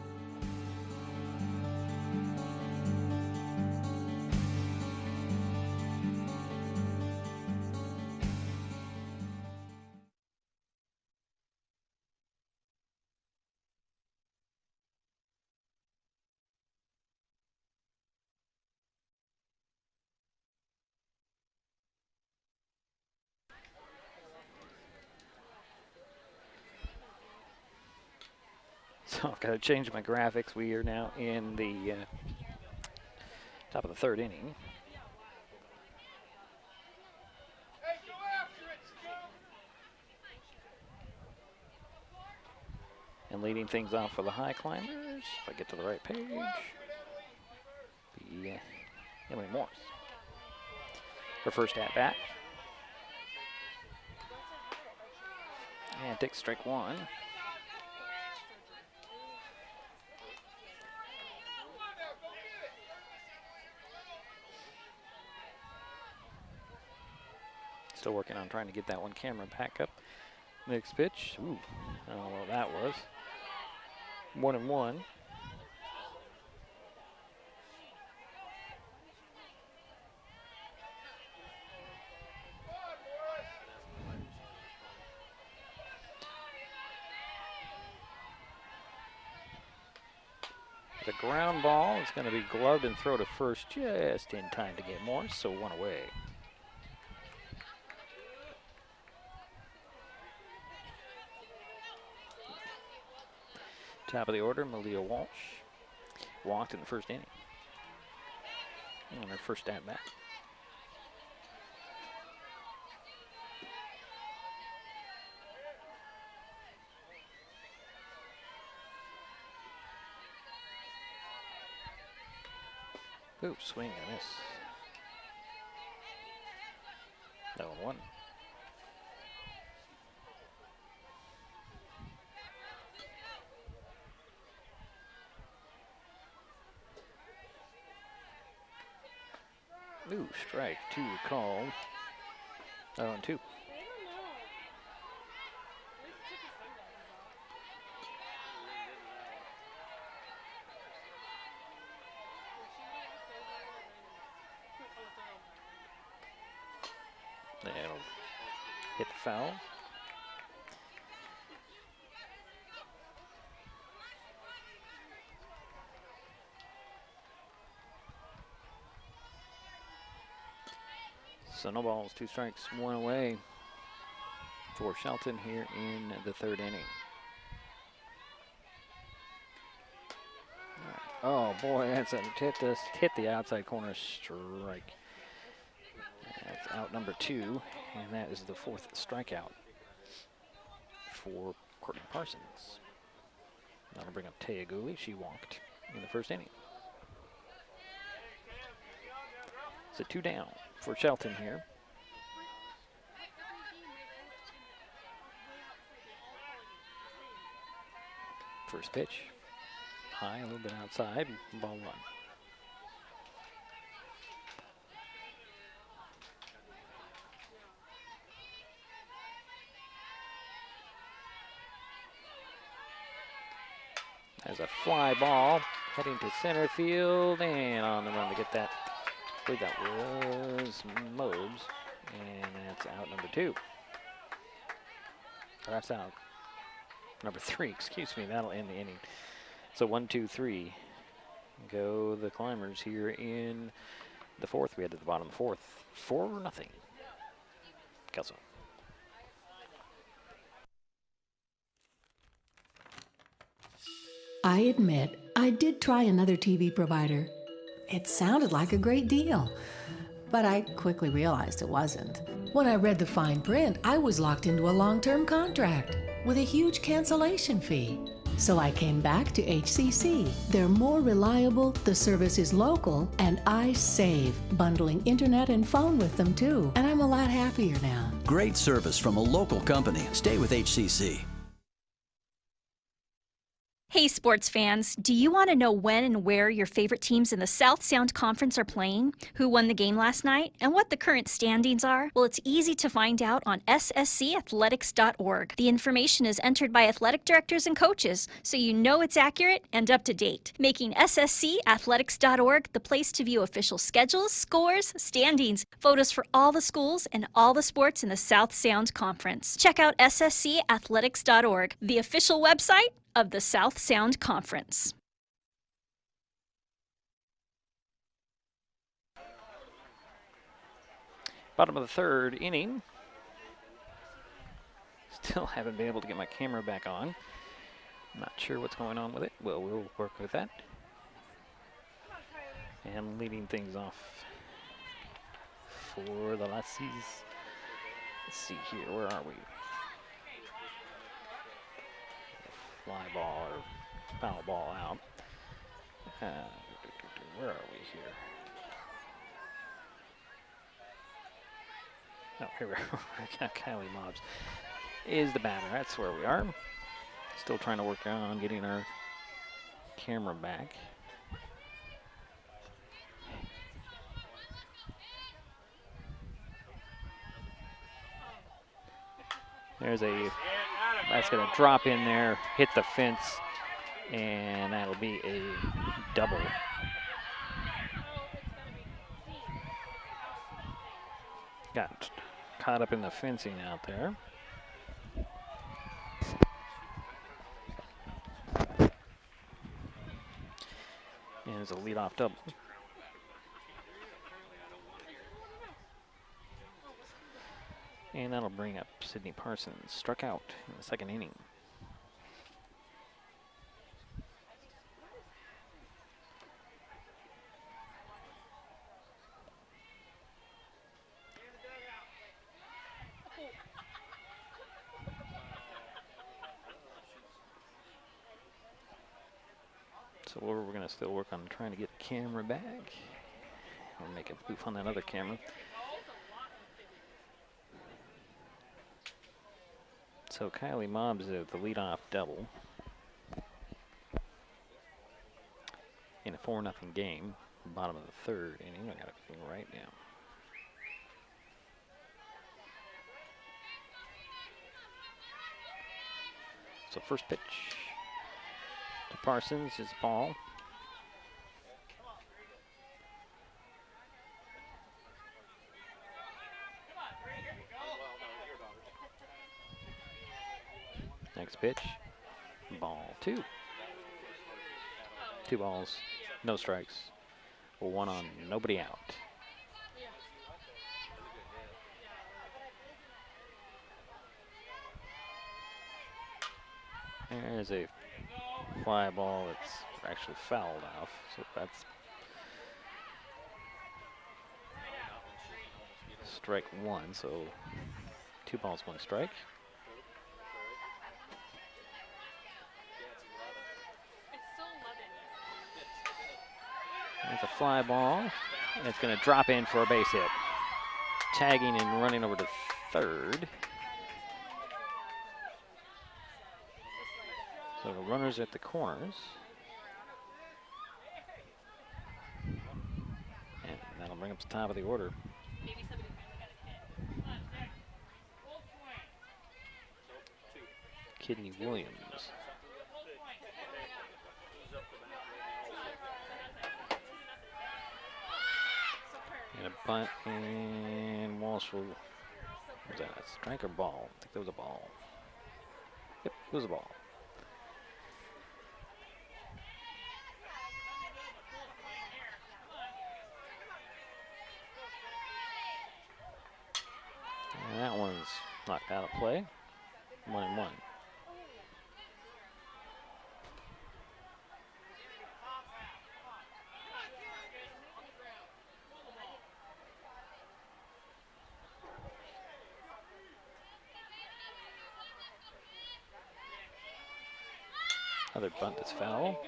So I've got to change my graphics. We are now in the top of the third inning. And leading things off for the Highclimbers, if I get to the right page, be Emily Morris. Her first at bat. And takes strike one. Still working on trying to get that one camera back up. Next pitch. Ooh, I don't know what that was. 1-1. The ground ball is going to be gloved and throw to first just in time to get Morris, so one away. Top of the order, Malia Walsh walked in the first inning on her first at bat. Ooh, swing and miss. 0-1. Ooh, strike two called. 0-2. That'll hit the foul. So no balls, two strikes, one away for Shelton here in the third inning. Oh boy, that's a hit the outside corner strike. That's out number 2, and that is the 4th strikeout for Courtney Parsons. That'll bring up Taya Gooley. She walked in the first inning. So 2 down for Shelton here. First pitch, high, a little bit outside, ball 1. There's a fly ball heading to center field and on the run to get that. I believe that was Mobes, and that's out number 2. That's out number 3, excuse me, that'll end the inning. So 1, 2, 3 go the Climbers here in the 4th. We head to the bottom of the 4th, 4-0. Kelso.
I admit, I did try another TV provider. It sounded like a great deal, but I quickly realized it wasn't. When I read the fine print, I was locked into a long-term contract with a huge cancellation fee. So I came back to HCC. They're more reliable, the service is local, and I save, bundling internet and phone with them too. And I'm a lot happier now.
Great service from a local company. Stay with HCC.
Hey, sports fans, do you want to know when and where your favorite teams in the South Sound Conference are playing, who won the game last night, and what the current standings are? Well, it's easy to find out on sscathletics.org. The information is entered by athletic directors and coaches, so you know it's accurate and up to date, making sscathletics.org the place to view official schedules, scores, standings, photos for all the schools, and all the sports in the South Sound Conference. Check out sscathletics.org, the official website of the South Sound Conference.
Bottom of the third inning. Still haven't been able to get my camera back on. Not sure what's going on with it. Well, we'll work with that. And leading things off for the Lassies. Let's see here, where are we? Fly ball or foul ball out. Where are we here? Oh, here we are. Kylie Mobbs is the batter. That's where we are. Still trying to work on getting our camera back. There's that's going to drop in there, hit the fence, and that'll be a double. Got caught up in the fencing out there. And it's a leadoff double. And that'll bring up Sydney Parsons, struck out in the second inning. So we're going to still work on trying to get the camera back. I'll make a poof on that other camera. So Kylie Mobbs is the leadoff double in a 4-0 game, bottom of the third inning. I got everything right now. So first pitch to Parsons is ball. Next pitch, ball 2. 2 balls, no strikes. 1 on, nobody out. There's a fly ball that's actually fouled off, so that's strike 1, so 2 balls, 1 strike. It's a fly ball, and it's going to drop in for a base hit. Tagging and running over to third. So the runners at the corners. And that'll bring up the top of the order. Kidney Williams. And a bunt, and Walsh will, was that a strike or ball? I think that was a ball. Yep, it was a ball. And that one's knocked out of play. 1-1. Another bunt that's foul.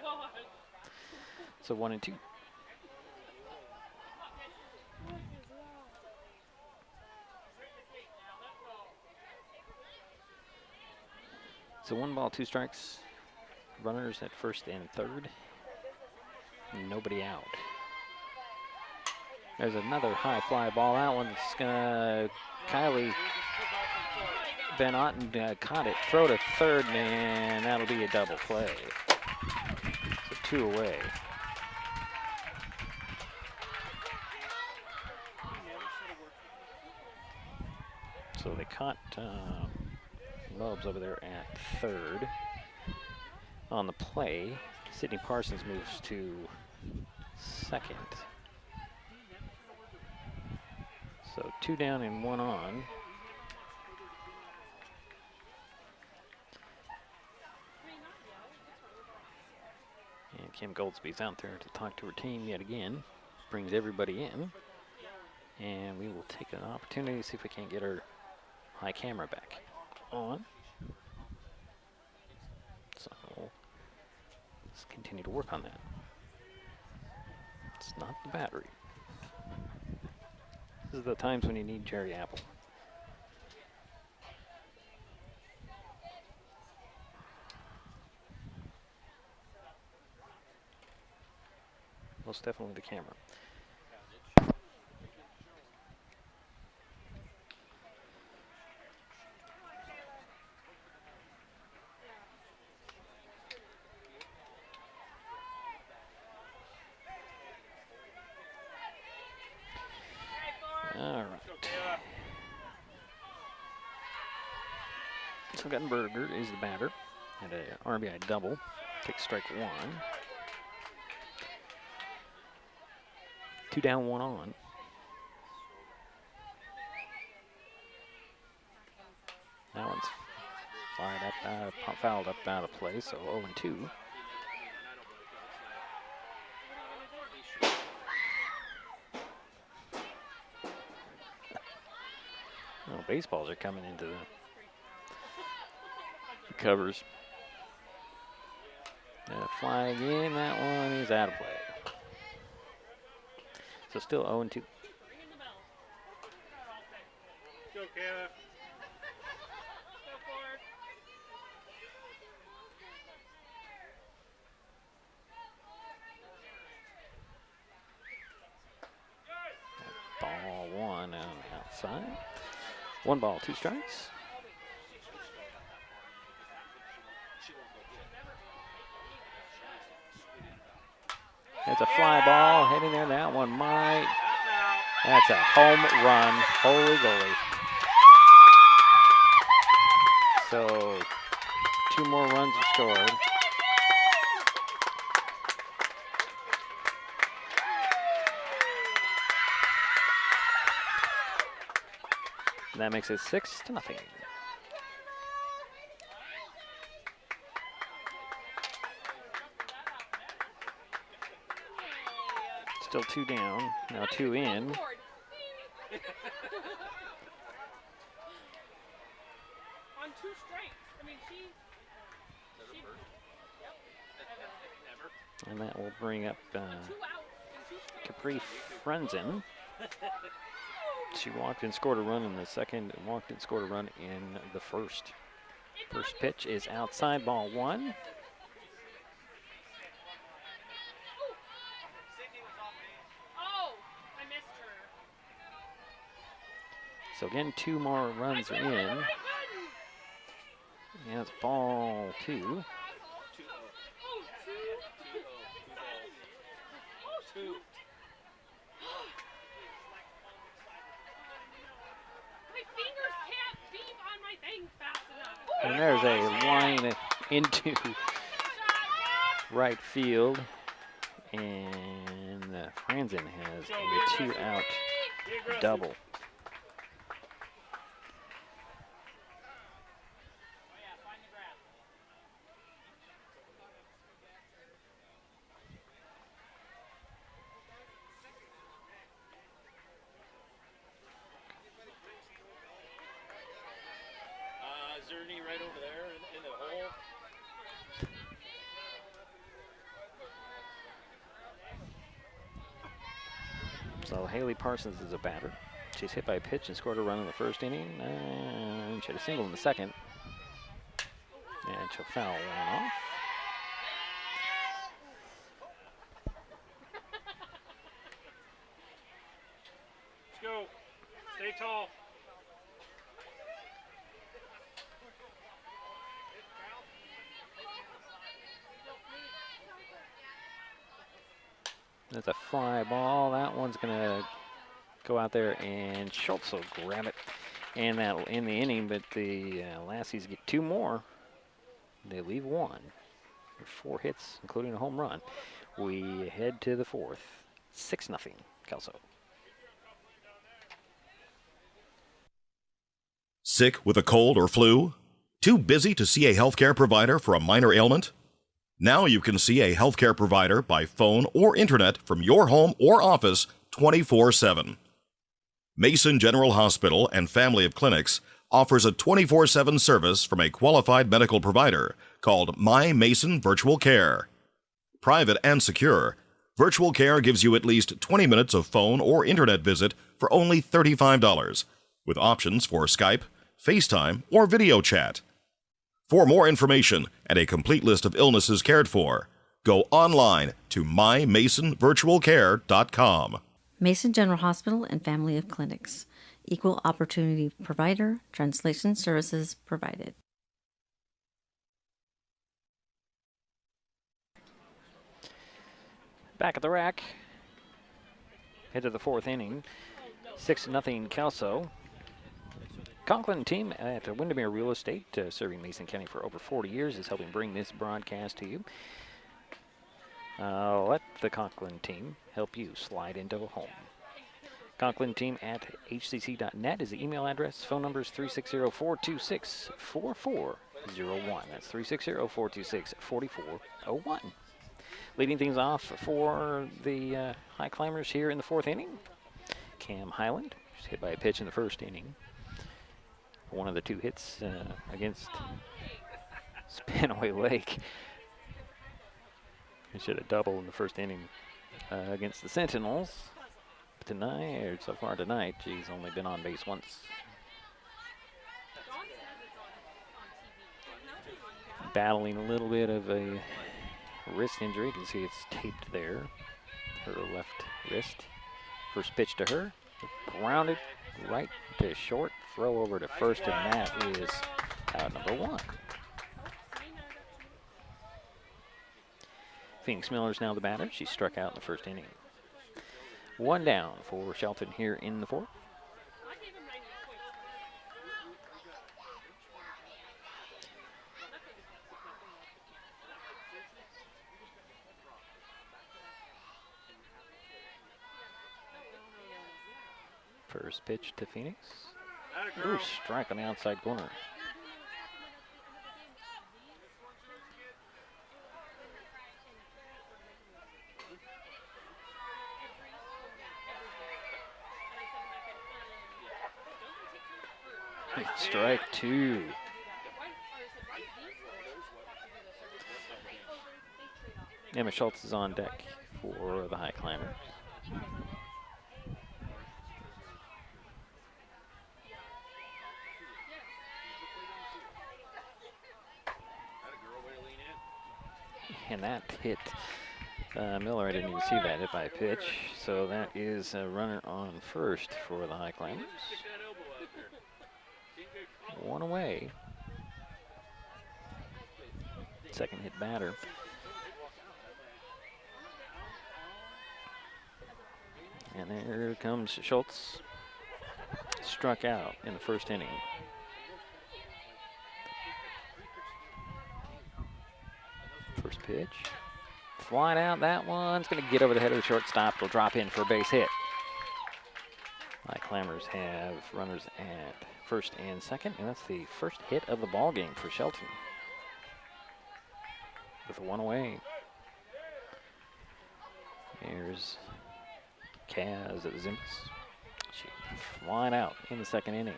So 1-2. So 1 ball, 2 strikes. Runners at first and third. Nobody out. There's another high fly ball. That one's gonna, Kylie Van Otten caught it. Throw to third, and that'll be a double play. So 2 away. So they caught Lobes over there at third. On the play, Sydney Parsons moves to second. So 2 down and 1 on. And Kim Goldsby's out there to talk to her team yet again. Brings everybody in. And we will take an opportunity to see if we can't get our high camera back on. So let's continue to work on that. It's not the battery. This is the times when you need Jerry Apple. Most definitely the camera. All right. So Guttenberger is the batter. Had a RBI double. Takes strike 1. 2 down, 1 on. That one's fired up, fouled up out of play, so 0-2. Oh, baseballs are coming into the covers. And a fly again, that one is out of play. So still 0-2.
Go, Kayla.
Ball 1 on the outside. 1 ball, 2 strikes. It's a fly ball heading there. That one might. That's a home run. Holy goalie. So 2 more runs are scored. And that makes it 6-0. Still 2 down, now 2 in.
On 2 strikes. I mean, she
And that will bring up Capri Frenzen. She walked and scored a run in the second, walked and scored a run in the first. First pitch is outside, ball 1. So again, 2 more runs are in. Yeah, it's ball 2. And there's a line into right field. And Franzen has a 2-out double.
Is there any right over there in the hole?
So Haley Parsons is a batter. She's hit by a pitch and scored a run in the first inning. She had a single in the second. And she'll foul one off.
Let's go. Stay tall.
That's a fly ball. That one's going to go out there, and Schultz will grab it. And that'll end the inning, but the Lassies get 2 more. They leave 1. 4 hits, including a home run. We head to the 4th. 6-0, Kelso.
Sick with a cold or flu? Too busy to see a healthcare provider for a minor ailment? Now you can see a healthcare provider by phone or internet from your home or office 24/7. Mason General Hospital and Family of Clinics offers a 24/7 service from a qualified medical provider called My Mason Virtual Care. Private and secure, Virtual Care gives you at least 20 minutes of phone or internet visit for only $35, with options for Skype, FaceTime, or video chat. For more information and a complete list of illnesses cared for, go online to mymasonvirtualcare.com.
Mason General Hospital and Family of Clinics. Equal opportunity provider. Translation services provided.
Back at the rack. Head to the 4th inning. 6-0 Kelso. Conklin team at Windermere Real Estate, serving Mason County for over 40 years, is helping bring this broadcast to you. Let the Conklin team help you slide into a home. Conklin team at hcc.net is the email address. Phone number is 360-426-4401. That's 360-426-4401. Leading things off for the Highclimbers here in the 4th inning, Cam Highland. She's hit by a pitch in the first inning. One of the 2 hits against Spanaway Lake. He should have doubled in the first inning against the Sentinels. But tonight, or so far tonight, she's only been on base once. Battling a little bit of a wrist injury. You can see it's taped there. Her left wrist. First pitch to her. Grounded right to short. Throw over to first, and that is out number 1. Phoenix Miller's now the batter. She struck out in the first inning. 1 down for Shelton here in the 4th. First pitch to Phoenix. Ooh, strike on the outside corner. Strike 2. Emma Schultz is on deck for the Highclimbers. And that hit Miller. I didn't even see that hit by a pitch. So that is a runner on first for the Highclimbers. 1 away. Second hit batter. And there comes Schultz. Struck out in the first inning. First pitch. Flying out, that one's going to get over the head of the shortstop. It'll drop in for a base hit. Highclimbers have runners at first and second, and that's the first hit of the ball game for Shelton. With 1 away. Here's Kaz at the Zimbus. She flying out in the second inning.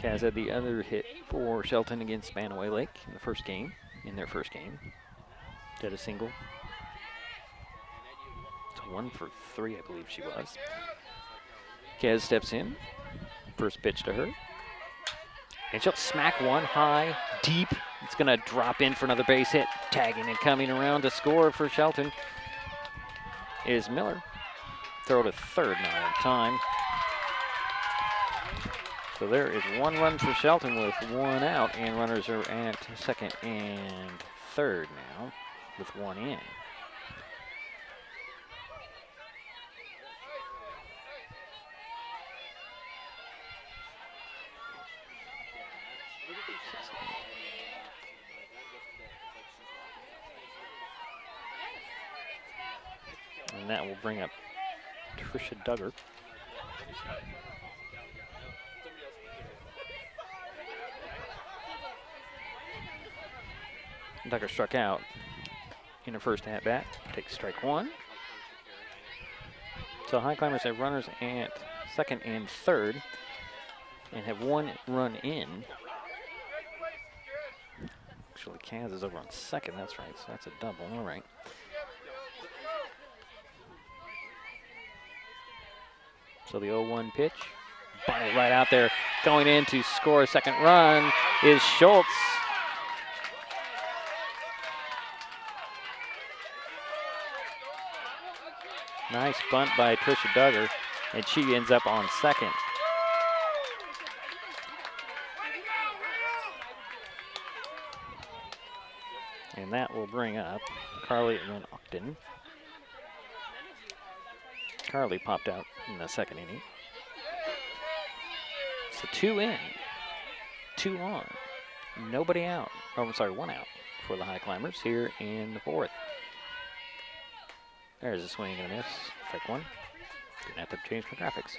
Kaz had the other hit for Shelton against Spanaway Lake in the first game, their first game. Did a single. It's 1 for 3, I believe she was. Kaz steps in. First pitch to her. And she'll smack one high, deep. It's going to drop in for another base hit. Tagging and coming around to score for Shelton is Miller. Throw to third now in time. So there is 1 run for Shelton with 1 out, and runners are at second and third now with 1 in. And that will bring up Trisha Duggar. Duggar struck out in her first at-bat. Takes strike 1. So Highclimbers have runners at second and third and have 1 run in. Actually, Kaz is over on second. That's right. So that's a double. All right. So the 0-1 pitch. Bonney right out there. Going in to score a second run is Schultz. Nice bunt by Trisha Duggar, and she ends up on second. And that will bring up Carly Van Ogden. Carly popped out in the second inning. So 2 in, 2 on, nobody out. Oh, I'm sorry, 1 out for the Highclimbers here in the 4th. There's a swing and a miss. Strike 1. Didn't have to change my graphics.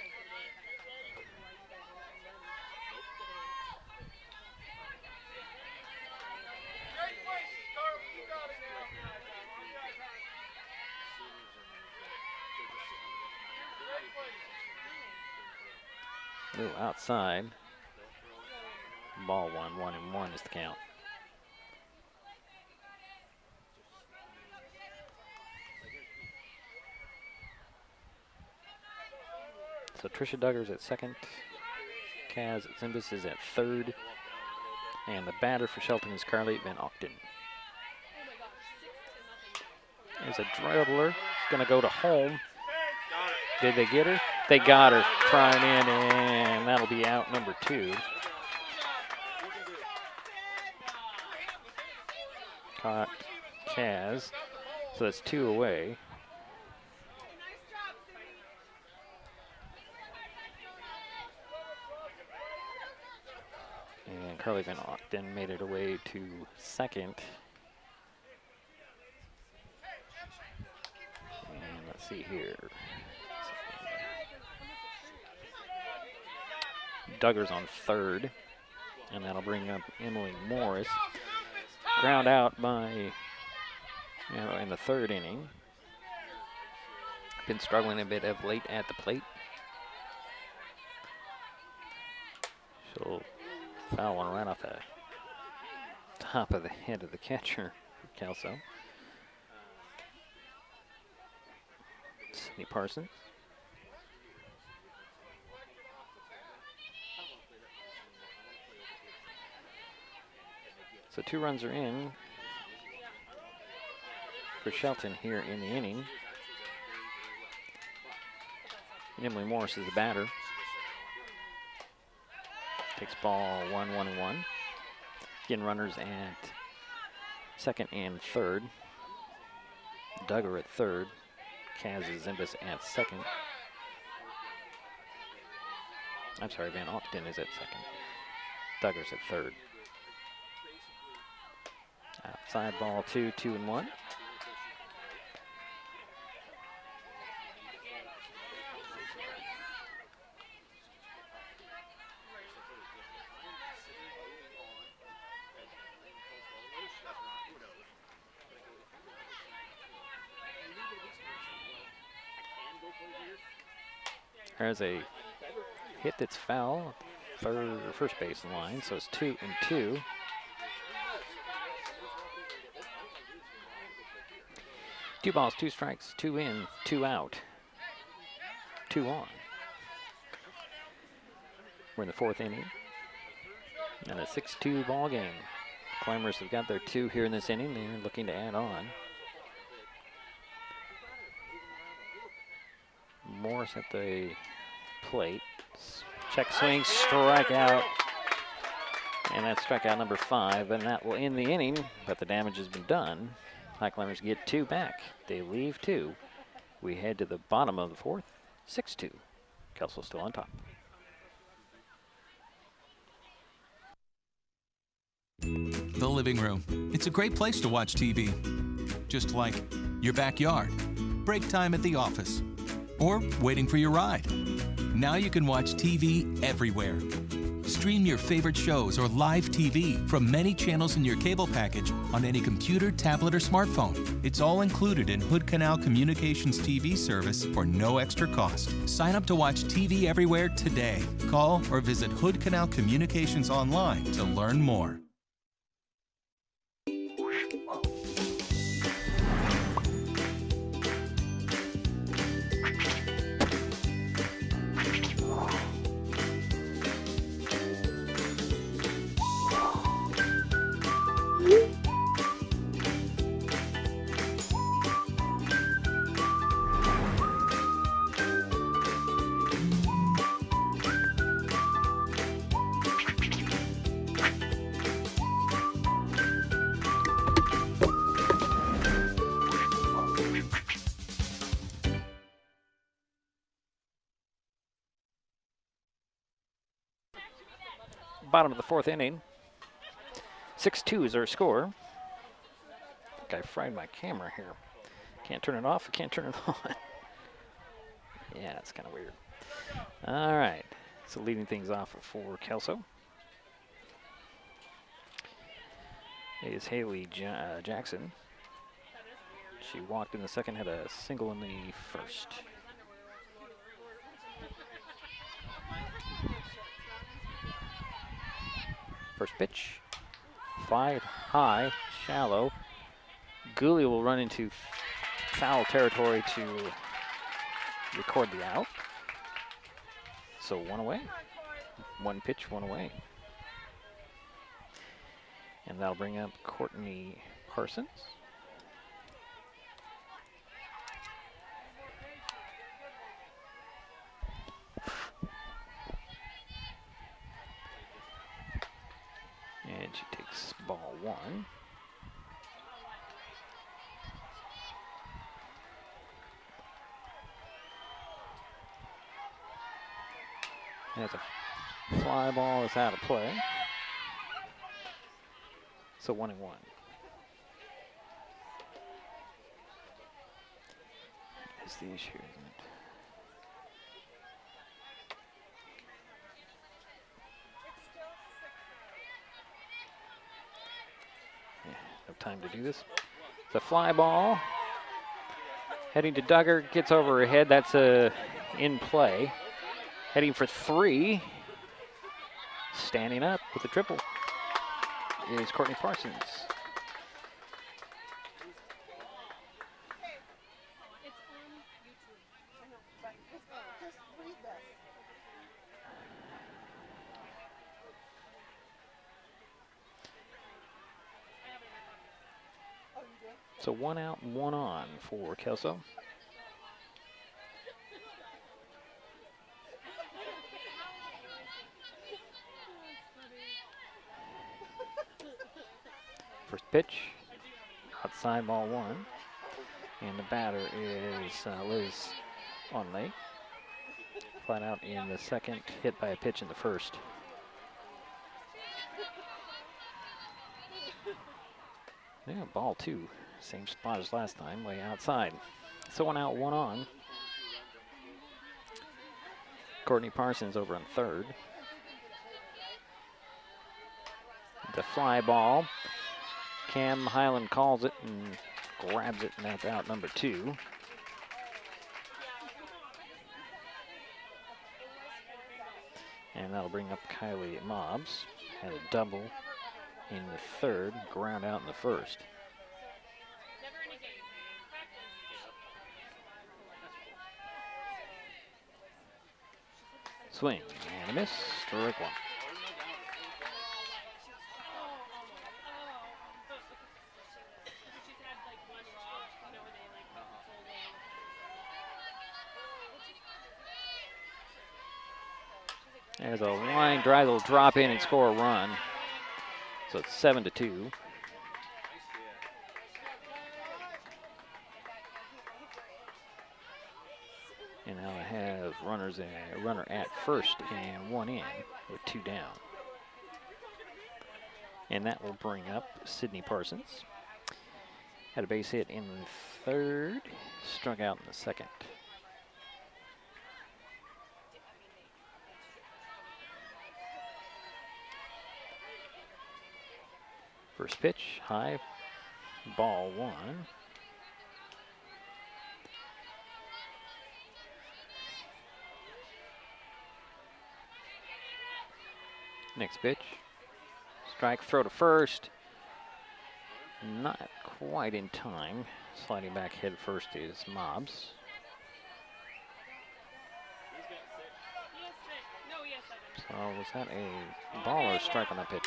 Ooh, outside. Ball 1, 1-1 is the count. So Trisha Duggar's at second. Kaz Zimbus is at third. And the batter for Shelton is Carly Van Ogden. There's a dribbler. It's going to go to home. Did they get her? They got her. Trying in, and that'll be out number 2. Caught Kaz. So that's 2 away. And Carly Van Ogden made it away to second. And let's see here. Duggar's on third, and that'll bring up Emily Morris. Ground out by, in the 3rd inning. Been struggling a bit of late at the plate. She'll foul one right off the top of the head of the catcher, Kelso. Sydney Parsons. So 2 runs are in for Shelton here in the inning. And Emily Morris is the batter. Takes ball 1, 1-1. Again, runners at second and third. Duggar at third. Kaz Zimbus at second. I'm sorry, Van Ogden is at second. Duggar's at third. Outside ball 2, 2-1. There's a hit that's foul. first base line, so it's 2-2. Two balls, two strikes, 2 in, 2 out, 2 on. We're in the 4th inning, and a 6-2 ball game. Climbers have got their 2 here in this inning. They're looking to add on. Morris at the plate. Check swing, strikeout. And that's strikeout number 5, and that will end the inning, but the damage has been done. Highclimbers get 2 back. They leave 2. We head to the bottom of the 4th, 6-2. Kelso still on top.
The living room. It's a great place to watch TV. Just like your backyard, break time at the office, or waiting for your ride. Now you can watch TV everywhere. Stream your favorite shows or live TV from many channels in your cable package on any computer, tablet, or smartphone. It's all included in Hood Canal Communications TV service for no extra cost. Sign up to watch TV everywhere today. Call or visit Hood Canal Communications online to learn more.
Bottom of the 4th inning. 6-2 is our score. I think I fried my camera here. Can't turn it off, I can't turn it on. Yeah, it's kind of weird. All right, so leading things off for Kelso is Haley Jackson. She walked in the 2nd, had a single in the 1st. First pitch, fly high, shallow. Gooley will run into foul territory to record the out. So 1 away. 1 pitch, 1 away. And that'll bring up Courtney Parsons. And she takes ball 1. There's a fly ball that's out of play. So 1-1. Is the issue, isn't it? No time to do this. It's a fly ball. Heading to Duggar, gets over her head. That's in play. Heading for 3. Standing up with a triple is Courtney Parsons. So 1 out, 1 on for Kelso. First pitch, outside ball 1. And the batter is Liz Onley. Flat out in the 2nd, hit by a pitch in the 1st. Yeah, ball 2. Same spot as last time, way outside. So 1 out, 1 on. Courtney Parsons over on 3rd. The fly ball. Cam Highland calls it and grabs it, and that's out number 2. And that'll bring up Kylie Mobbs. Had a double in the third, ground out in the first. Swing and a miss, strike one. There's a line drive that'll drop in and score a run. So it's 7-2. And now it has a runner at first and one in with two down. And that will bring up Sydney Parsons. Had a base hit in the third, struck out in the second. First pitch, high, ball one. Next pitch, strike, throw to first. Not quite in time. Sliding back head first is Mobbs. So was that a ball or a strike on that pitch?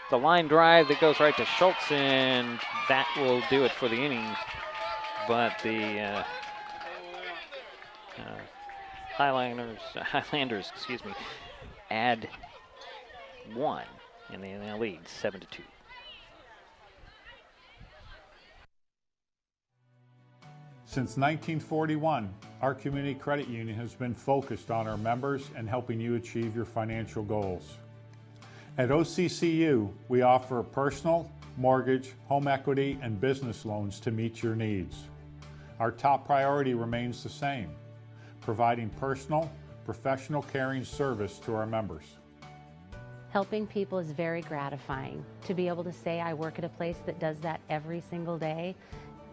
The line drive that goes right to Schultz, and that will do it for the inning. But the Highlanders, excuse me, add one, and they now lead 7-2.
Since 1941, our community credit union has been focused on our members and helping you achieve your financial goals. At OCCU, we offer personal, mortgage, home equity, and business loans to meet your needs. Our top priority remains the same, providing personal, professional caring service to our members.
Helping people is very gratifying. To be able to say I work at a place that does that every single day,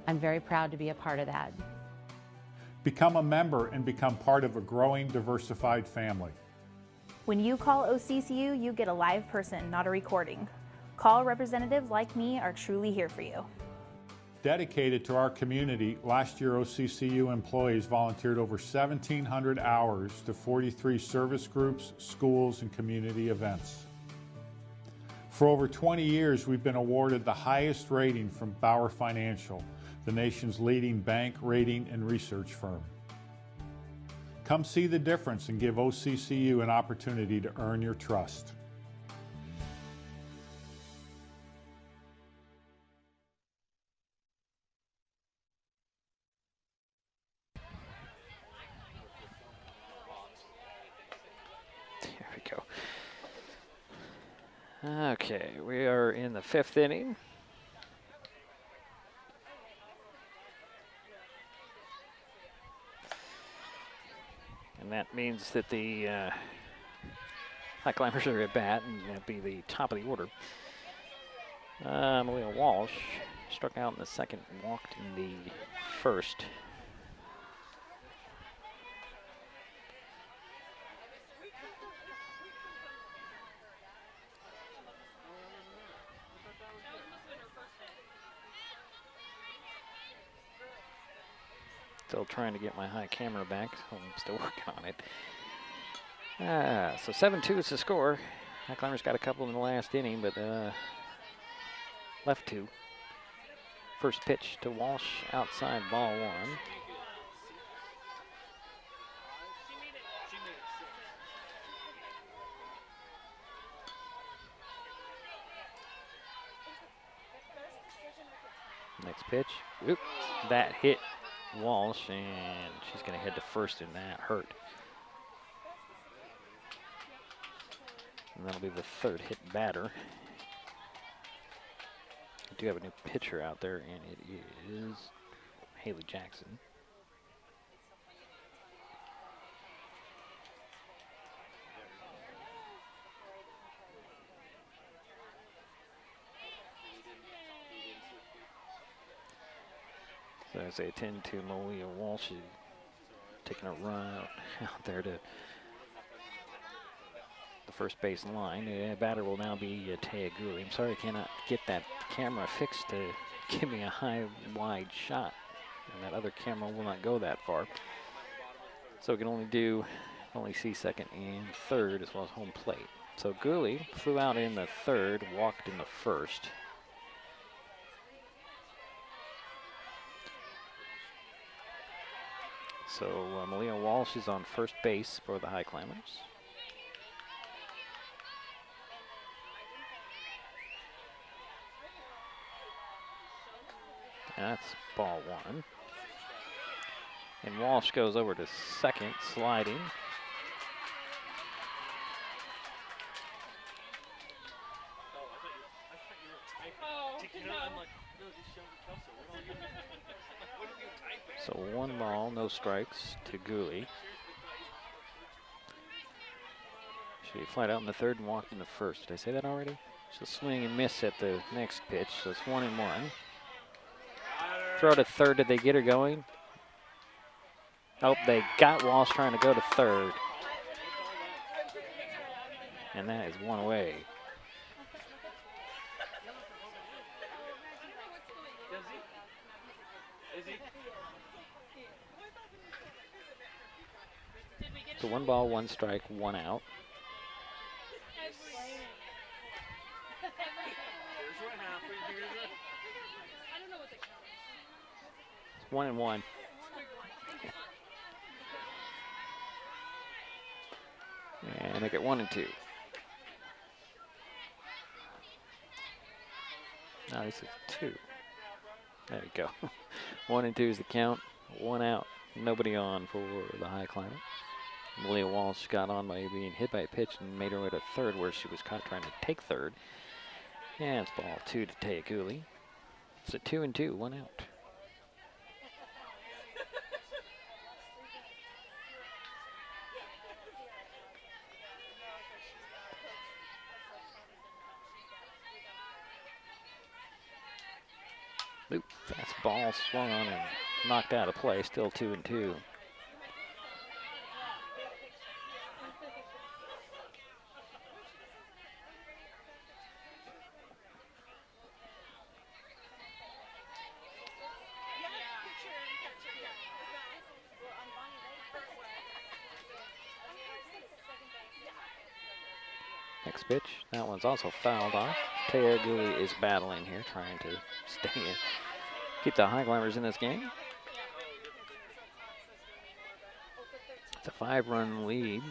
I'm very proud to be a part of that.
Become a member and become part of a growing, diversified family.
When you call OCCU, you get a live person, not a recording. Call representatives like me are truly here for you.
Dedicated to our community, last year OCCU employees volunteered over 1,700 hours to 43 service groups, schools, and community events. For over 20 years, we've been awarded the highest rating from Bauer Financial, the nation's leading bank, rating, and research firm. Come see the difference and give OCCU an opportunity to earn your trust.
There we go. Okay, we are in the fifth inning. And that means that the Highclimbers are at bat, and that'd be the top of the order. Malia Walsh struck out in the second, walked in the first. Still trying to get my high camera back, so I'm still working on it. So 7-2 is the score. Highclimbers got a couple in the last inning, but left two. First pitch to Walsh, outside, ball one. Next pitch, oop, that hit Walsh, and she's going to head to first, and that hurt. And that'll be the third hit batter. I do have a new pitcher out there, and it is Haley Jackson. So I say 10-2 Malia Walsh taking a run out there to first base line. The batter will now be Taya Gooley. I'm sorry I cannot get that camera fixed to give me a high, wide shot. And that other camera will not go that far. So we can only see second and third as well as home plate. So Gooley flew out in the third, walked in the first. So Malia Walsh is on first base for the Highclimbers. That's ball one. And Walsh goes over to second, sliding. So 1 ball, no strikes to Gooley. She flied out in the third and walked in the first. Did I say that already? She'll swing and miss at the next pitch, so it's 1-1. Throw to third. Did they get her going? Oh, they got Walsh trying to go to third. And that is one away. So 1 ball, 1 strike, 1 out. It's 1-1. And make it 1-2. No, this is 2. There you go. 1-2 is the count. 1 out. Nobody on for the Highclimbers. Malia Walsh got on by being hit by a pitch and made her way to third, where she was caught trying to take third. And it's ball 2 to Taya Gooley. It's a 2-2, 1 out. Oop, fast ball swung on and knocked out of play. Still 2-2. Next pitch, that one's also fouled off. Taya Gooley is battling here, trying to stay in, keep the Highclimbers in this game. It's a 5-run lead.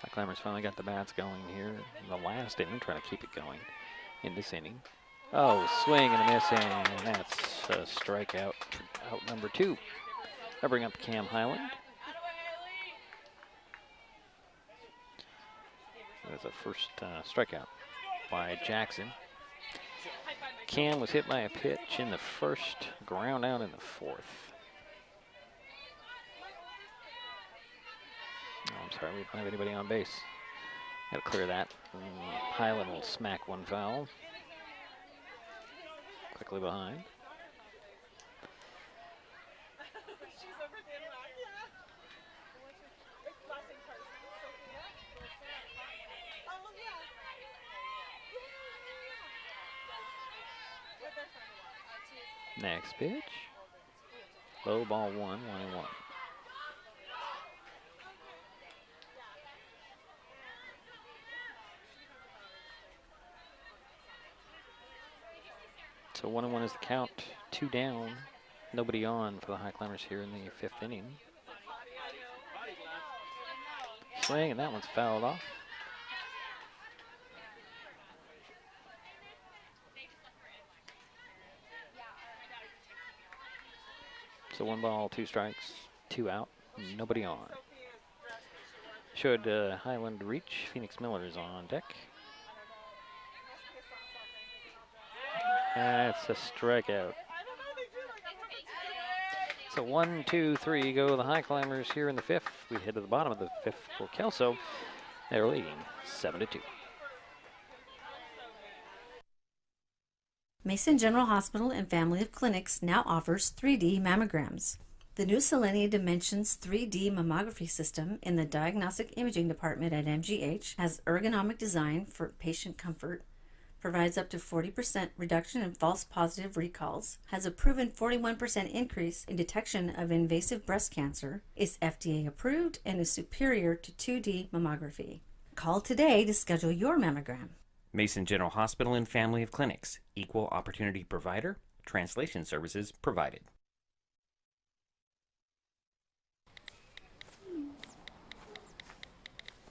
Highclimbers finally got the bats going here in the last inning, trying to keep it going in this inning. Oh, swing and a miss, and that's a strikeout, out number 2. I bring up Cam Highland. There's a first strikeout by Jackson. Cam was hit by a pitch in the first, ground out in the fourth. Oh, I'm sorry, we don't have anybody on base. Got to clear that. Highland will smack one foul. Quickly behind. Next pitch. Low ball 1, 1-1. So 1-1 is the count. 2 down. Nobody on for the Highclimbers here in the 5th inning. Swing, and that one's fouled off. So 1 ball, 2 strikes, 2 out, nobody on. Should Highland reach, Phoenix Miller is on deck. That's a strikeout. So 1, 2, 3 go the Highclimbers here in the 5th. We head to the bottom of the 5th for Kelso. They're leading 7-2.
Mason General Hospital and Family of Clinics now offers 3D mammograms. The new Selenia Dimensions 3D mammography system in the Diagnostic Imaging Department at MGH has ergonomic design for patient comfort, provides up to 40% reduction in false positive recalls, has a proven 41% increase in detection of invasive breast cancer, is FDA approved, and is superior to 2D mammography. Call today to schedule your mammogram.
Mason General Hospital and Family of Clinics, equal opportunity provider, translation services provided.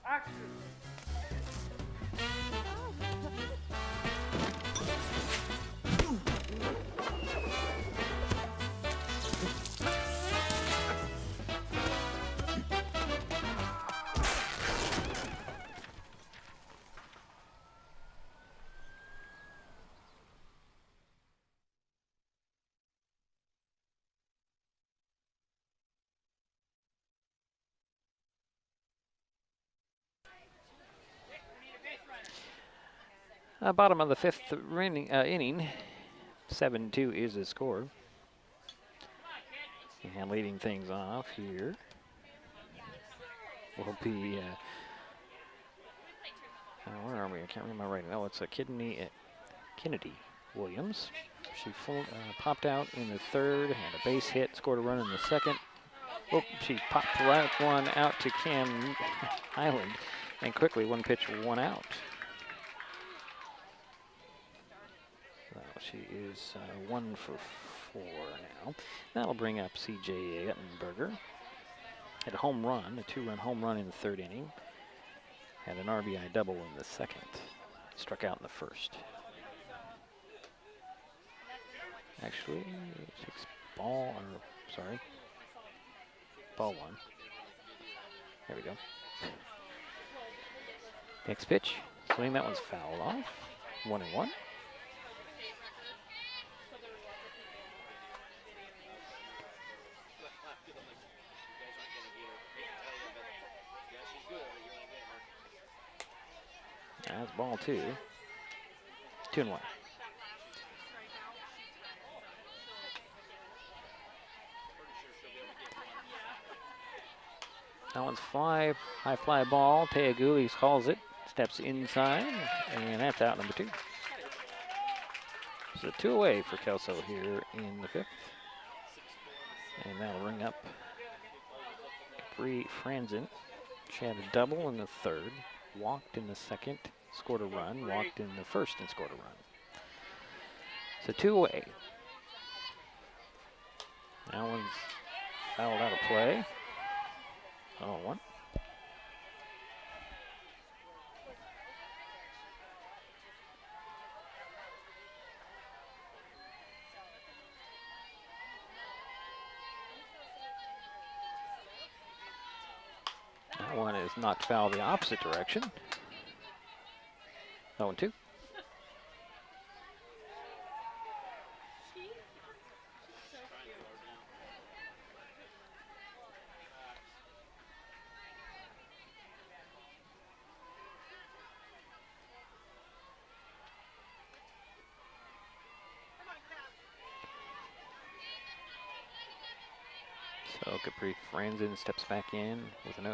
Action!
Bottom of the fifth inning, 7-2 is the score. And leading things off here will be, where are we? I can't remember right now. It's a Kennedy Williams. She popped out in the third, had a base hit, scored a run in the second. Oh, she popped the right one out to Cam Highland, and quickly one pitch, one out. She is 1 for 4 now. That'll bring up C.J. Ettenberger. Had a home run, a 2-run home run in the third inning. Had an RBI double in the second. Struck out in the first. Actually, ball 1. There we go. Next pitch, swing, that one's fouled off. 1-1. That's ball 2. 2-1. That one's high fly ball. Teagulis calls it, steps inside, and that's out number 2. So 2 away for Kelso here in the 5th. And that'll ring up Capri Franzen. She had a double in the third, walked in the second, scored a run, walked in the first and scored a run. So 2 away. That one's fouled out of play. 0-1. That one is knocked foul the opposite direction. 0-2. So Capri Franzen steps back in with an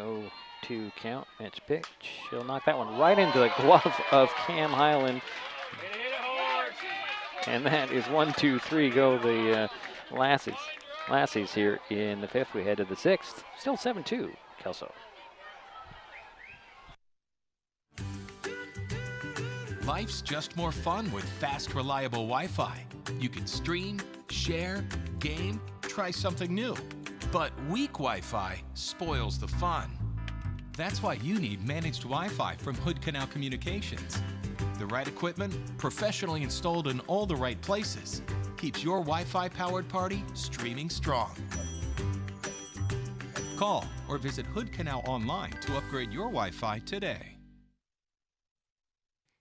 0-2 count. Pitch pitch. She'll knock that one right into the glove of Cam Highland. And that is 1-2-3 go the Lassies here in the 5th. We head to the 6th. Still 7-2, Kelso.
Life's just more fun with fast, reliable Wi-Fi. You can stream, share, game, try something new. But weak Wi-Fi spoils the fun. That's why you need managed Wi-Fi from Hood Canal Communications. The right equipment, professionally installed in all the right places, keeps your Wi-Fi powered party streaming strong. Call or visit Hood Canal online to upgrade your Wi-Fi today.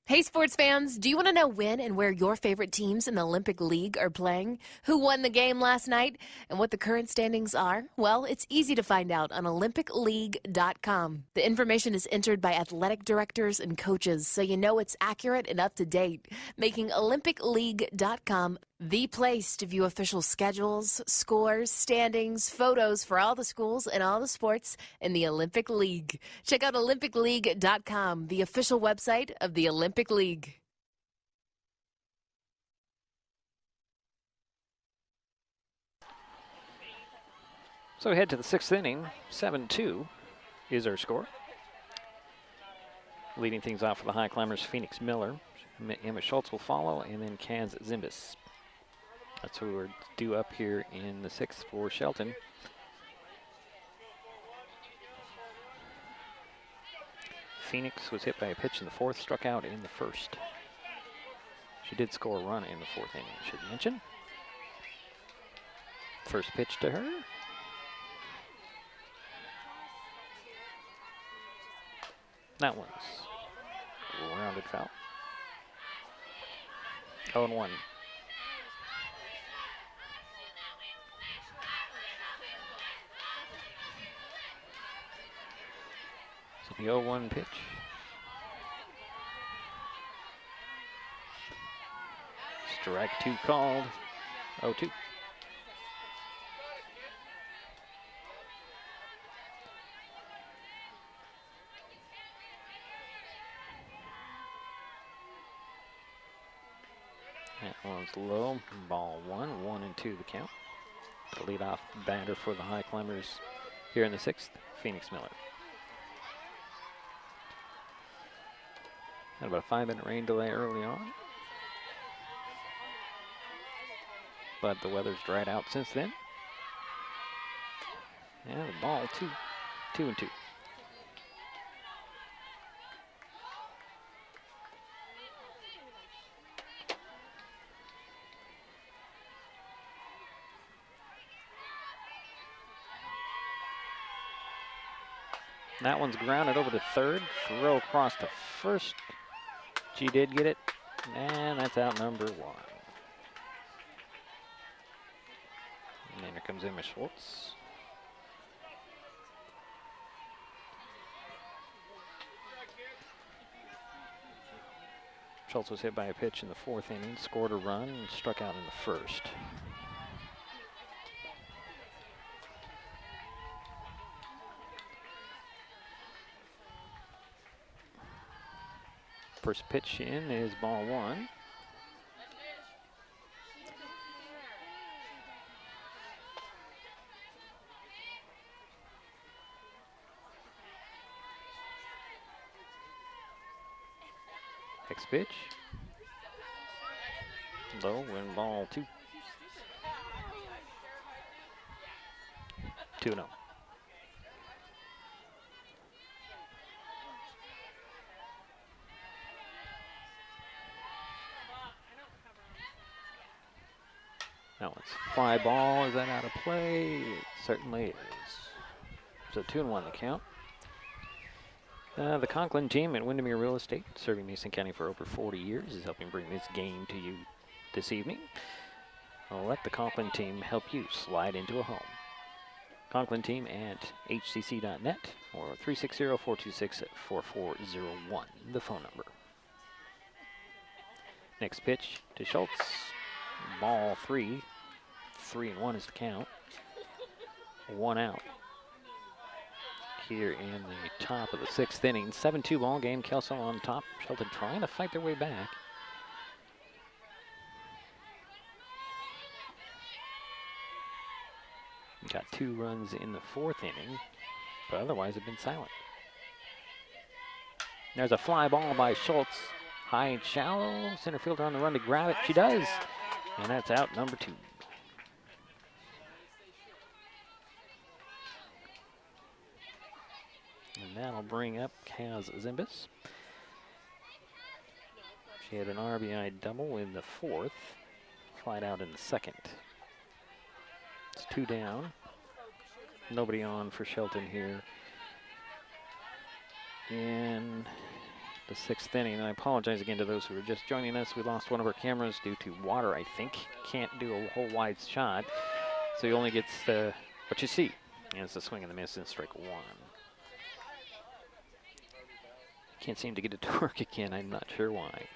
Hey sports fans, do you want to know when and where your favorite teams in the Olympic League are playing? Who won the game last night? And what the current standings are? Well, it's easy to find out on OlympicLeague.com. The information is entered by athletic directors and coaches, so you know it's accurate and up to date, making OlympicLeague.com The place to view official schedules, scores, standings, photos for all the schools and all the sports in the Olympic League. Check out olympicleague.com, the official website of the Olympic League.
So we head to the 6th inning. 7-2 is our score. Leading things off for the Highclimbers, Phoenix Miller. Emma Schultz will follow, and then Kaz Zimbus. That's who we're due up here in the 6th for Shelton. Phoenix was hit by a pitch in the 4th, struck out in the 1st. She did score a run in the 4th inning, I should mention. First pitch to her. That one's rounded foul. 0-1. So the 0-1 pitch. Strike 2 called. 0-2. That one's low. Ball 1, 1-2 the count. The leadoff batter for the Highclimbers here in the 6th, Phoenix Miller. Had about a 5-minute rain delay early on, but the weather's dried out since then. And the ball 2-2. That one's grounded over to 3rd. Throw across to 1st. She did get it, and that's out number 1. And then here comes Emma Schultz. Schultz was hit by a pitch in the 4th inning, scored a run, and struck out in the 1st. First pitch in is ball 1. Next pitch. Low and ball 2. 2-0. That one's fly ball. Is that out of play? It certainly is. So 2-1 the count. The Conklin team at Windermere Real Estate, serving Mason County for over 40 years, is helping bring this game to you this evening. Let the Conklin team help you slide into a home. Conklin team at hcc.net or 360-426-4401, the phone number. Next pitch to Schultz. Ball 3. 3-1 is the count. 1 out. Here in the top of the 6th inning. 7-2 ball game. Kelso on top. Shelton trying to fight their way back. Got 2 runs in the 4th inning, but otherwise have been silent. There's a fly ball by Schultz. High and shallow. Center fielder on the run to grab it. She does. And that's out number 2. And that'll bring up Kaz Zimbus. She had an RBI double in the 4th. Flied out in the 2nd. It's 2 down. Nobody on for Shelton here in the 6th inning. And I apologize again to those who are just joining us. We lost one of our cameras due to water, I think. Can't do a whole wide shot. So he only gets what you see. And it's a swing and a miss and strike 1. Can't seem to get it to work again. I'm not sure why.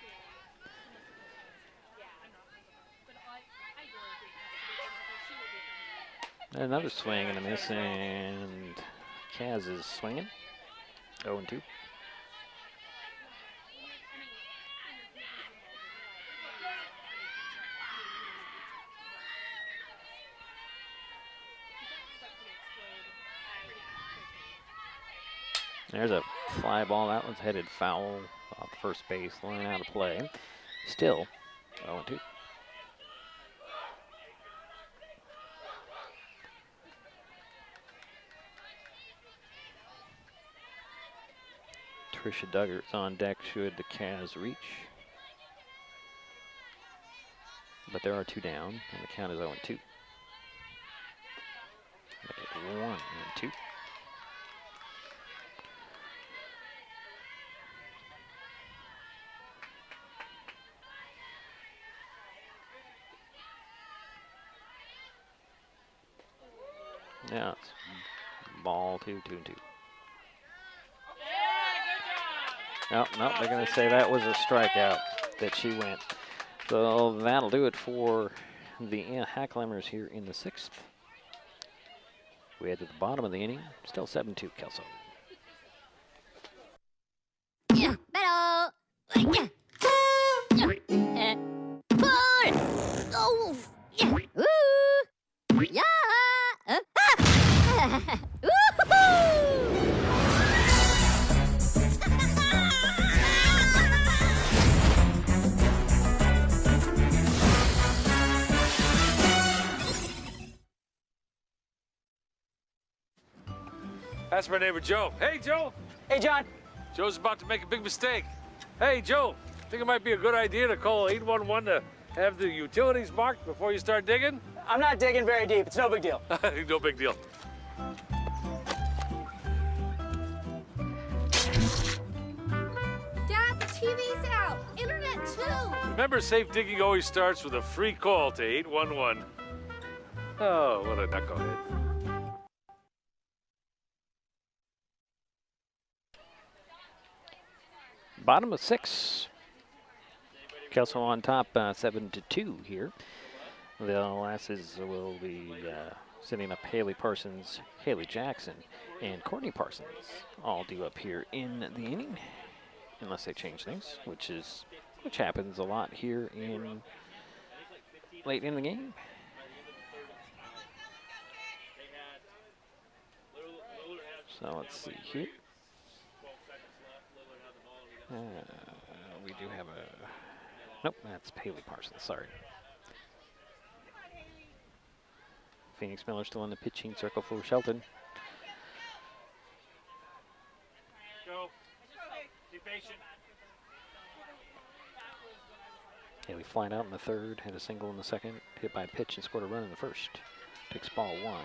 Another swing and a miss, and Kaz is swinging. 0-2. There's a fly ball. That one's headed foul off the first base line, out of play. Still 0-2. Trisha Duggart's on deck should the Cavs reach. But there are 2 down, and the count is 0-2. Make it 1-2. Now it's ball 2-2-2. No, they're going to say that was a strikeout that she went. So that'll do it for the Highclimbers here in the 6th. We head to the bottom of the inning, still 7-2 Kelso.
Yeah, pero, yeah. Oh, yeah. Ooh. Yeah.
That's my neighbor Joe. Hey, Joe.
Hey, John.
Joe's about to make a big mistake. Hey, Joe, think it might be a good idea to call 811 to have the utilities marked before you start digging?
I'm not digging very deep. It's no big deal.
No big deal.
Dad, the TV's out. Internet, too.
Remember, safe digging always starts with a free call to 811. Oh, what a knucklehead.
Bottom of 6. Kelso on top, 7-2 here. The Lasses will be sending up Haley Parsons, Haley Jackson, and Courtney Parsons, all due up here in the inning, unless they change things, which happens a lot here in late in the game. So let's see here. We do have a... Nope, that's Haley Parsons, sorry. Phoenix Miller still in the pitching circle for Shelton.
Go. Be patient.
Haley flying out in the 3rd, had a single in the 2nd, hit by a pitch and scored a run in the 1st. Takes ball 1.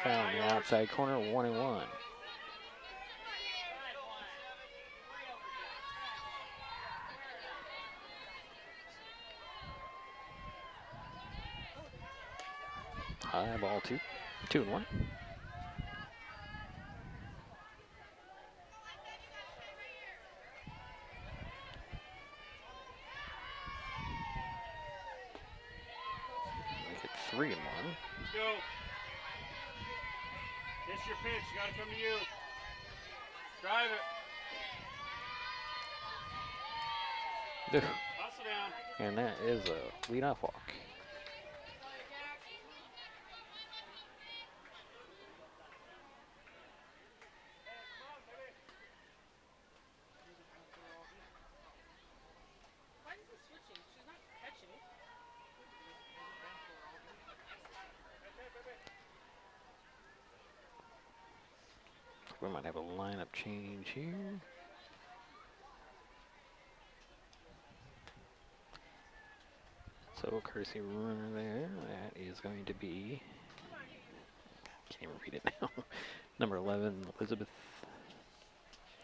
Found the outside corner, 1-1. High ball 2, 2-1. Make it 3-1.
Let's go. It's your pitch. Got to come to you. Drive it. Hustle down.
And that is a leadoff walk. We might have a lineup change here. So courtesy runner there. That is going to be, can't even read it now. Number 11, Elizabeth.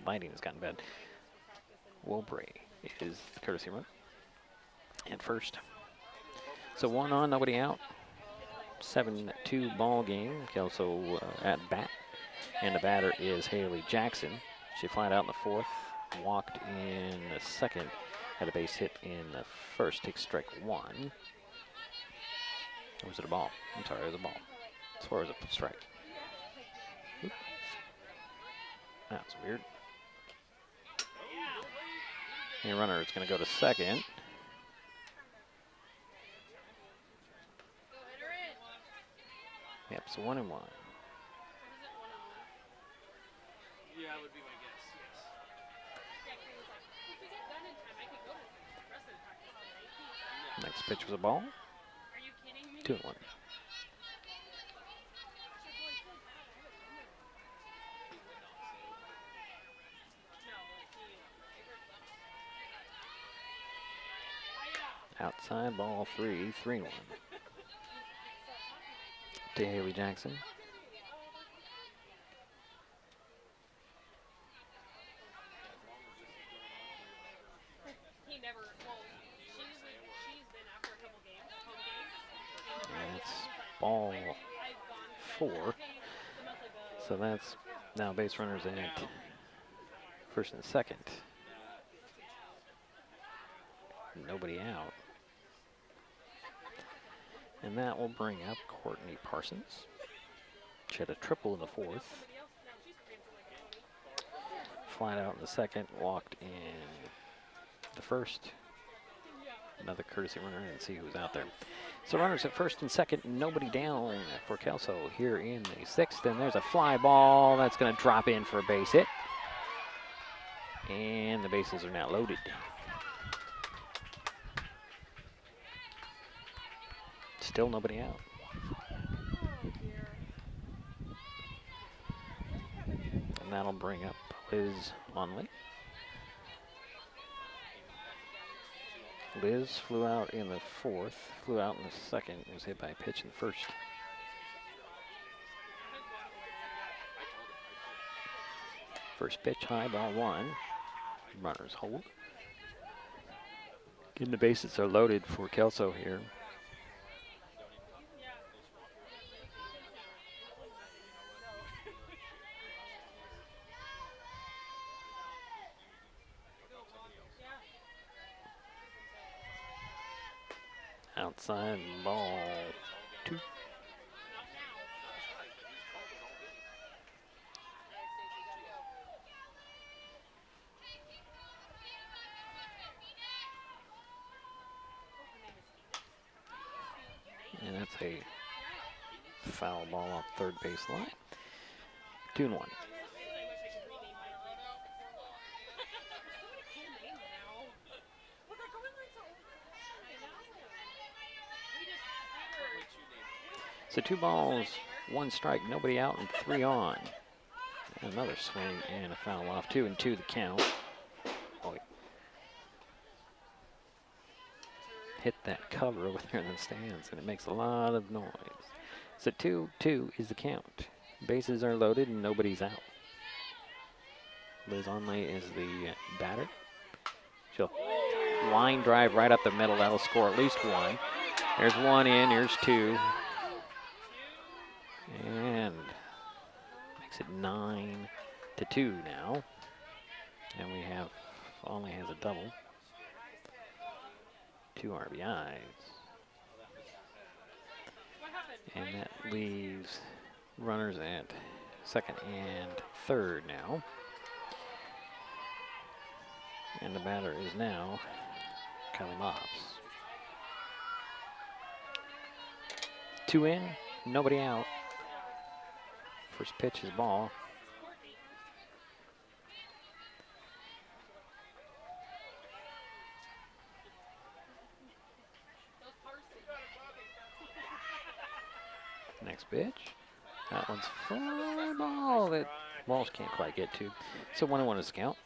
Lighting has gotten bad. Wobray is the courtesy runner. And first. So 1 on, nobody out. 7-2 ball game. Kelso at bat. And the batter is Haley Jackson. She flied out in the fourth, walked in the second, had a base hit in the first, takes strike one. Or was it a ball? I'm sorry, it was a ball. As far as a strike. Oop. That's weird. Your runner is going to go to second. Yep, so 1-1.
Yeah, would be my guess, yes.
Next pitch was a ball. 2-1. Outside ball 3-1. To Haley Jackson. That's ball 4. So that's now base runners at first and second. Nobody out. And that will bring up Courtney Parsons. She had a triple in the fourth. Flied out in the second, walked in the first. Another courtesy runner, and see who's out there. So runners at first and second, nobody down for Kelso here in the sixth. And there's a fly ball that's going to drop in for a base hit. And the bases are now loaded. Still nobody out. And that'll bring up Liz Onley. Liz flew out in the fourth, flew out in the second, was hit by a pitch in the first. First pitch, high, ball 1. Runners hold. Getting the bases are loaded for Kelso here. Outside ball 2. And that's a foul ball off third base line. 2-1. So 2 balls, 1 strike, nobody out, and 3 on. And another swing and a foul off. 2-2 the count. Boy. Hit that cover over there in the stands, and it makes a lot of noise. So 2-2 is the count. Bases are loaded and nobody's out. Liz Onley is the batter. She'll line drive right up the middle. That'll score at least 1. There's 1 in, here's 2. And makes it 9-2 now. And we have, Only has a double. 2 RBIs. And that leaves runners at second and third now. And the batter is now Kylie Mobbs. 2 in, nobody out. First pitch is ball. Next pitch. That one's fly ball that Walsh can't quite get to. So 1-1 to scout.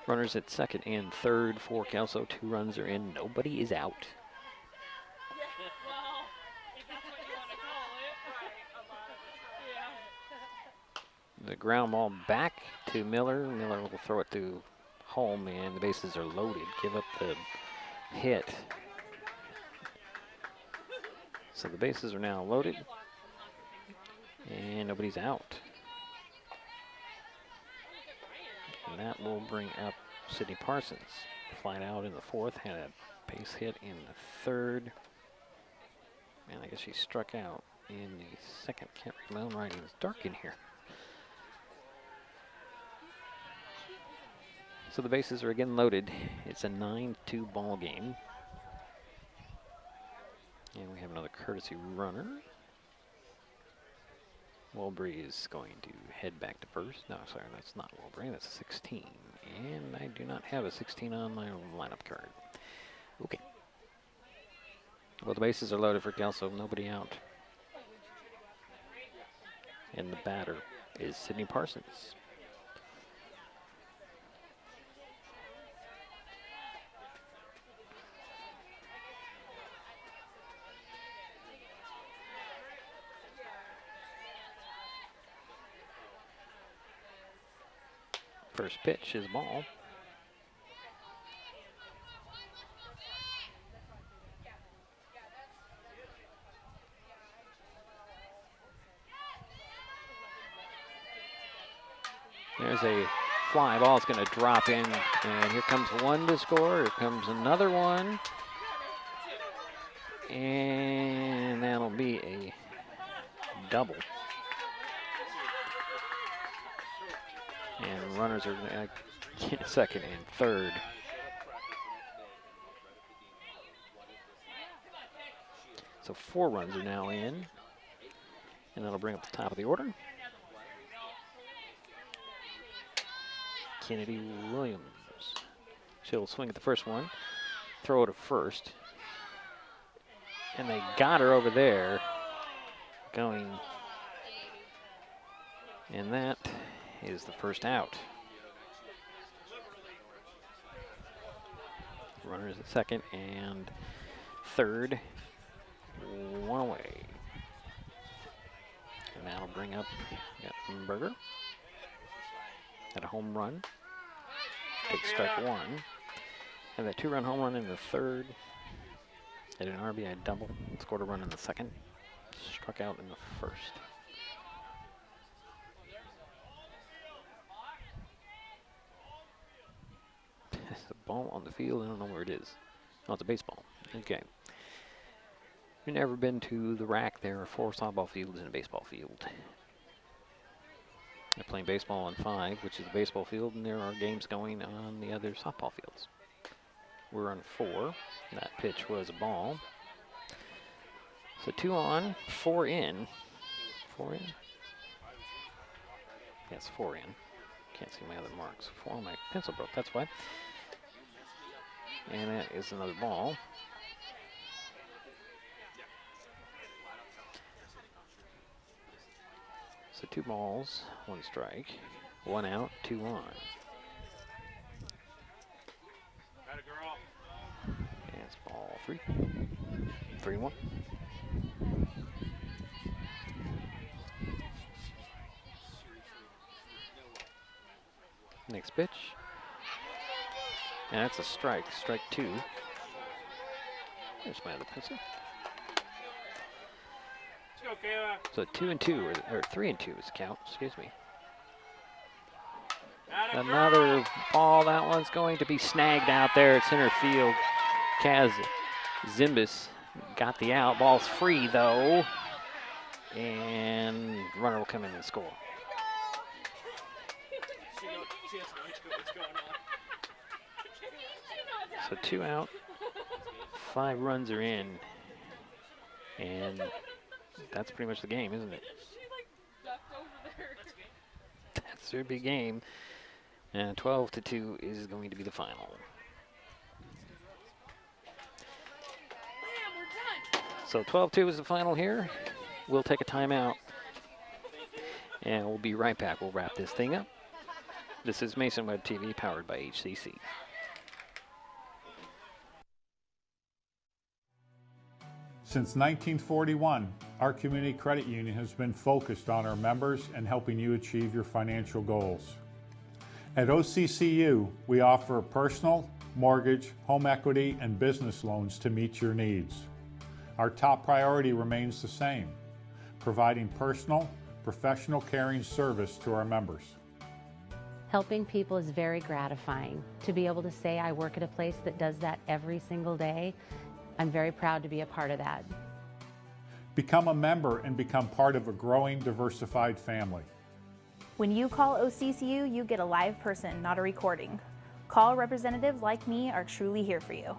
Runners at second and third for Kelso. 2 runs are in. Nobody is out. The ground ball back to Miller. Miller will throw it to home, and the bases are loaded. Give up the hit. So the bases are now loaded. And nobody's out. And that will bring up Sydney Parsons. Flying out in the fourth, had a base hit in the third. And I guess she struck out in the second. Can't read my own writing. It's dark in here. So the bases are again loaded. It's a 9-2 ball game. And we have another courtesy runner. Walbury is going to head back to first. No, sorry, that's not Walbury. That's a 16. And I do not have a 16 on my lineup card. Okay. Well, the bases are loaded for Kelso. Nobody out. And the batter is Sydney Parsons. First pitch is ball. There's a fly ball. It's going to drop in, and here comes one to score. Here comes another one. And that'll be a double. And runners are in second and third. So 4 runs are now in. And that'll bring up the top of the order. Kennedy Williams. She'll swing at the first one. Throw it at first. And they got her over there. Going. And that is the first out. Runners at second and third. One away. And that'll bring up Berger. At a home run. Takes strike one. And that 2-run home run in the third. At an RBI double. Scored a run in the second. Struck out in the first. There's a ball on the field. I don't know where it is. Oh, it's a baseball. Okay. You've never been to the rack. There are 4 softball fields and a baseball field. They're playing baseball on 5, which is the baseball field, and there are games going on the other softball fields. We're on 4. That pitch was a ball. So 2 on, 4 in. 4 in? Yes, 4 in. Can't see my other marks. 4, my pencil broke, that's why. And that is another ball. So 2 balls, 1 strike, 1 out, 2 on. And it's ball 3. 3-1. Next pitch. And that's a strike, strike 2. There's my other pencil. So 2 and 2, or 3 and 2 is the count, excuse me. Another ball, that one's going to be snagged out there at center field. Kaz Zimbis got the out. Ball's free though. And runner will come in and score. So 2 out, 5 runs are in. And that's pretty much the game, isn't it? That's their big game. And 12-2 is going to be the final. So 12-2 is the final here. We'll take a timeout. And we'll be right back. We'll wrap this thing up. This is Mason Web TV, powered by HCC.
Since 1941, our community credit union has been focused on our members and helping you achieve your financial goals. At OCCU, we offer personal, mortgage, home equity, and business loans to meet your needs. Our top priority remains the same: providing personal, professional, caring service to our members.
Helping people is very gratifying. To be able to say I work at a place that does that every single day, I'm very proud to be a part of that.
Become a member and become part of a growing, diversified family.
When you call OCCU, you get a live person, not a recording. Call representatives like me are truly here for you.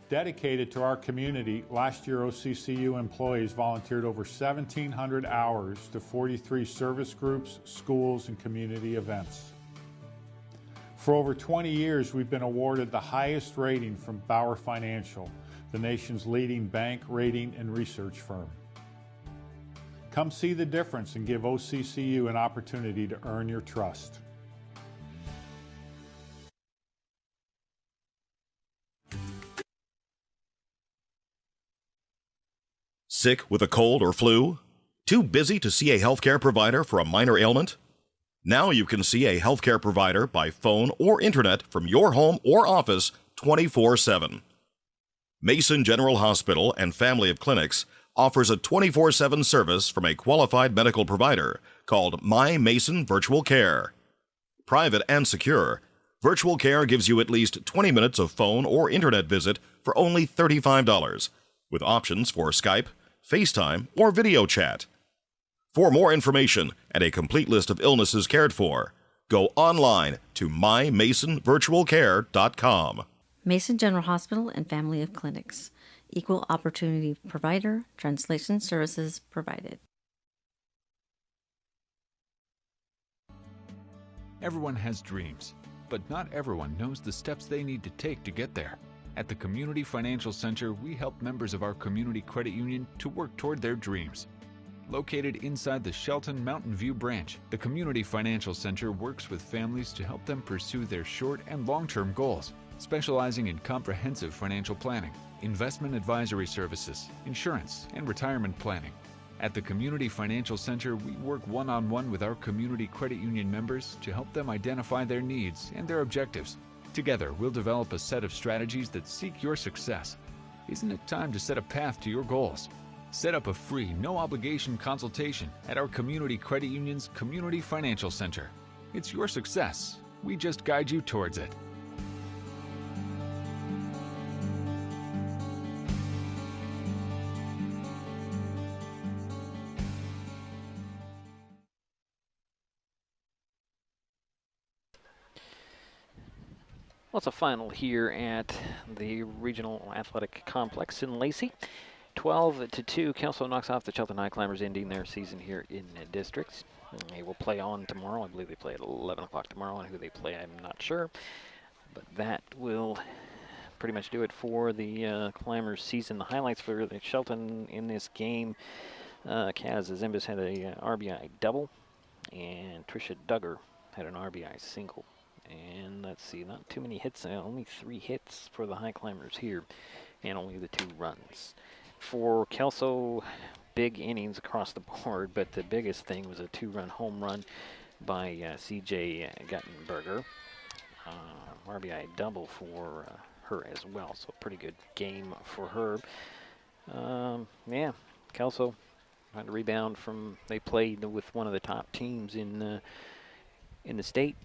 Dedicated to our community, last year OCCU employees volunteered over 1,700 hours to 43 service groups, schools, and community events. For over 20 years, we've been awarded the highest rating from Bauer Financial, the nation's leading bank, rating, and research firm. Come see the difference and give OCCU an opportunity to earn your trust.
Sick with a cold or flu? Too busy to see a healthcare provider for a minor ailment? Now you can see a healthcare provider by phone or internet from your home or office 24/7. Mason General Hospital and Family of Clinics offers a 24/7 service from a qualified medical provider called My Mason Virtual Care. Private and secure, Virtual Care gives you at least 20 minutes of phone or internet visit for only $35, with options for Skype, FaceTime, or video chat. For more information and a complete list of illnesses cared for, go online to mymasonvirtualcare.com.
Mason General Hospital and Family of Clinics. Equal opportunity provider. Translation services provided.
Everyone has dreams, but not everyone knows the steps they need to take to get there. At the Community Financial Center, we help members of our community credit union to work toward their dreams. Located inside the Shelton Mountain View branch, the Community Financial Center works with families to help them pursue their short and long-term goals, specializing in comprehensive financial planning, investment advisory services, insurance, and retirement planning. At the Community Financial Center, we work one-on-one with our community credit union members to help them identify their needs and their objectives. Together, we'll develop a set of strategies that seek your success. Isn't it time to set a path to your goals? Set up a free, no-obligation consultation at our Community Credit Union's Community Financial Center. It's your success. We just guide you towards it.
Well, it's a final here at the Regional Athletic Complex in Lacey. 12-2, Kelso knocks off the Shelton Highclimbers, ending their season here in districts. They will play on tomorrow. I believe they play at 11 o'clock tomorrow, and who they play, I'm not sure. But that will pretty much do it for the Climbers season. The highlights for the Shelton in this game, Kaz Zimbas had a RBI double, and Trisha Duggar had an RBI single. And let's see, not too many hits, only 3 hits for the Highclimbers here, and only the 2 runs. For Kelso, big innings across the board, but the biggest thing was a 2-run home run by C.J. Guttenberger. RBI double for her as well, so pretty good game for her. Yeah, Kelso trying to rebound from, they played with one of the top teams in the state,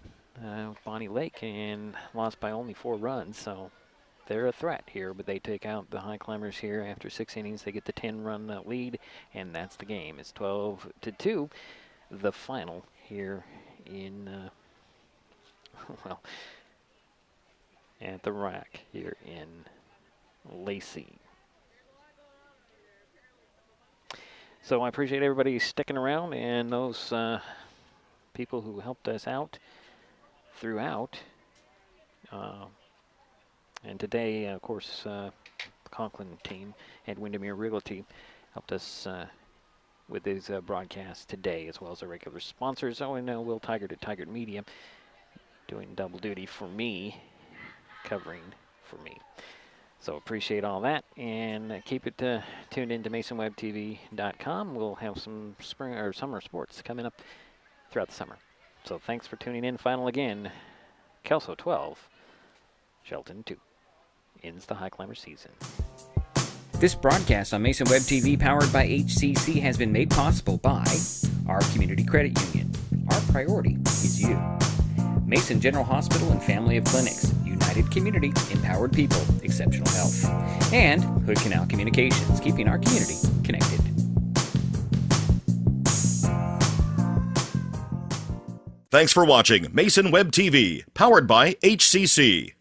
Bonney Lake, and lost by only 4 runs, so they're a threat here, but they take out the Highclimbers here after 6 innings. They get the 10-run lead, and that's the game. It's 12-2, the final here in, well, at the rack here in Lacey. So I appreciate everybody sticking around, and those people who helped us out throughout. And today, of course, the Conklin team and Windermere Realty helped us with these broadcasts today, as well as our regular sponsors. Oh, and Will Tigert at Tigert Media doing double duty for me, covering for me. So appreciate all that, and keep it tuned into MasonWebTV.com. We'll have some spring or summer sports coming up throughout the summer. So thanks for tuning in. Final again, Kelso 12, Shelton 2. Ends the Highclimber season.
This broadcast on Mason Web TV, powered by HCC, has been made possible by our community credit union. Our priority is you. Mason General Hospital and Family of Clinics, united community, empowered people, exceptional health. And Hood Canal Communications, keeping our community connected.
Thanks for watching Mason Web TV, powered by HCC.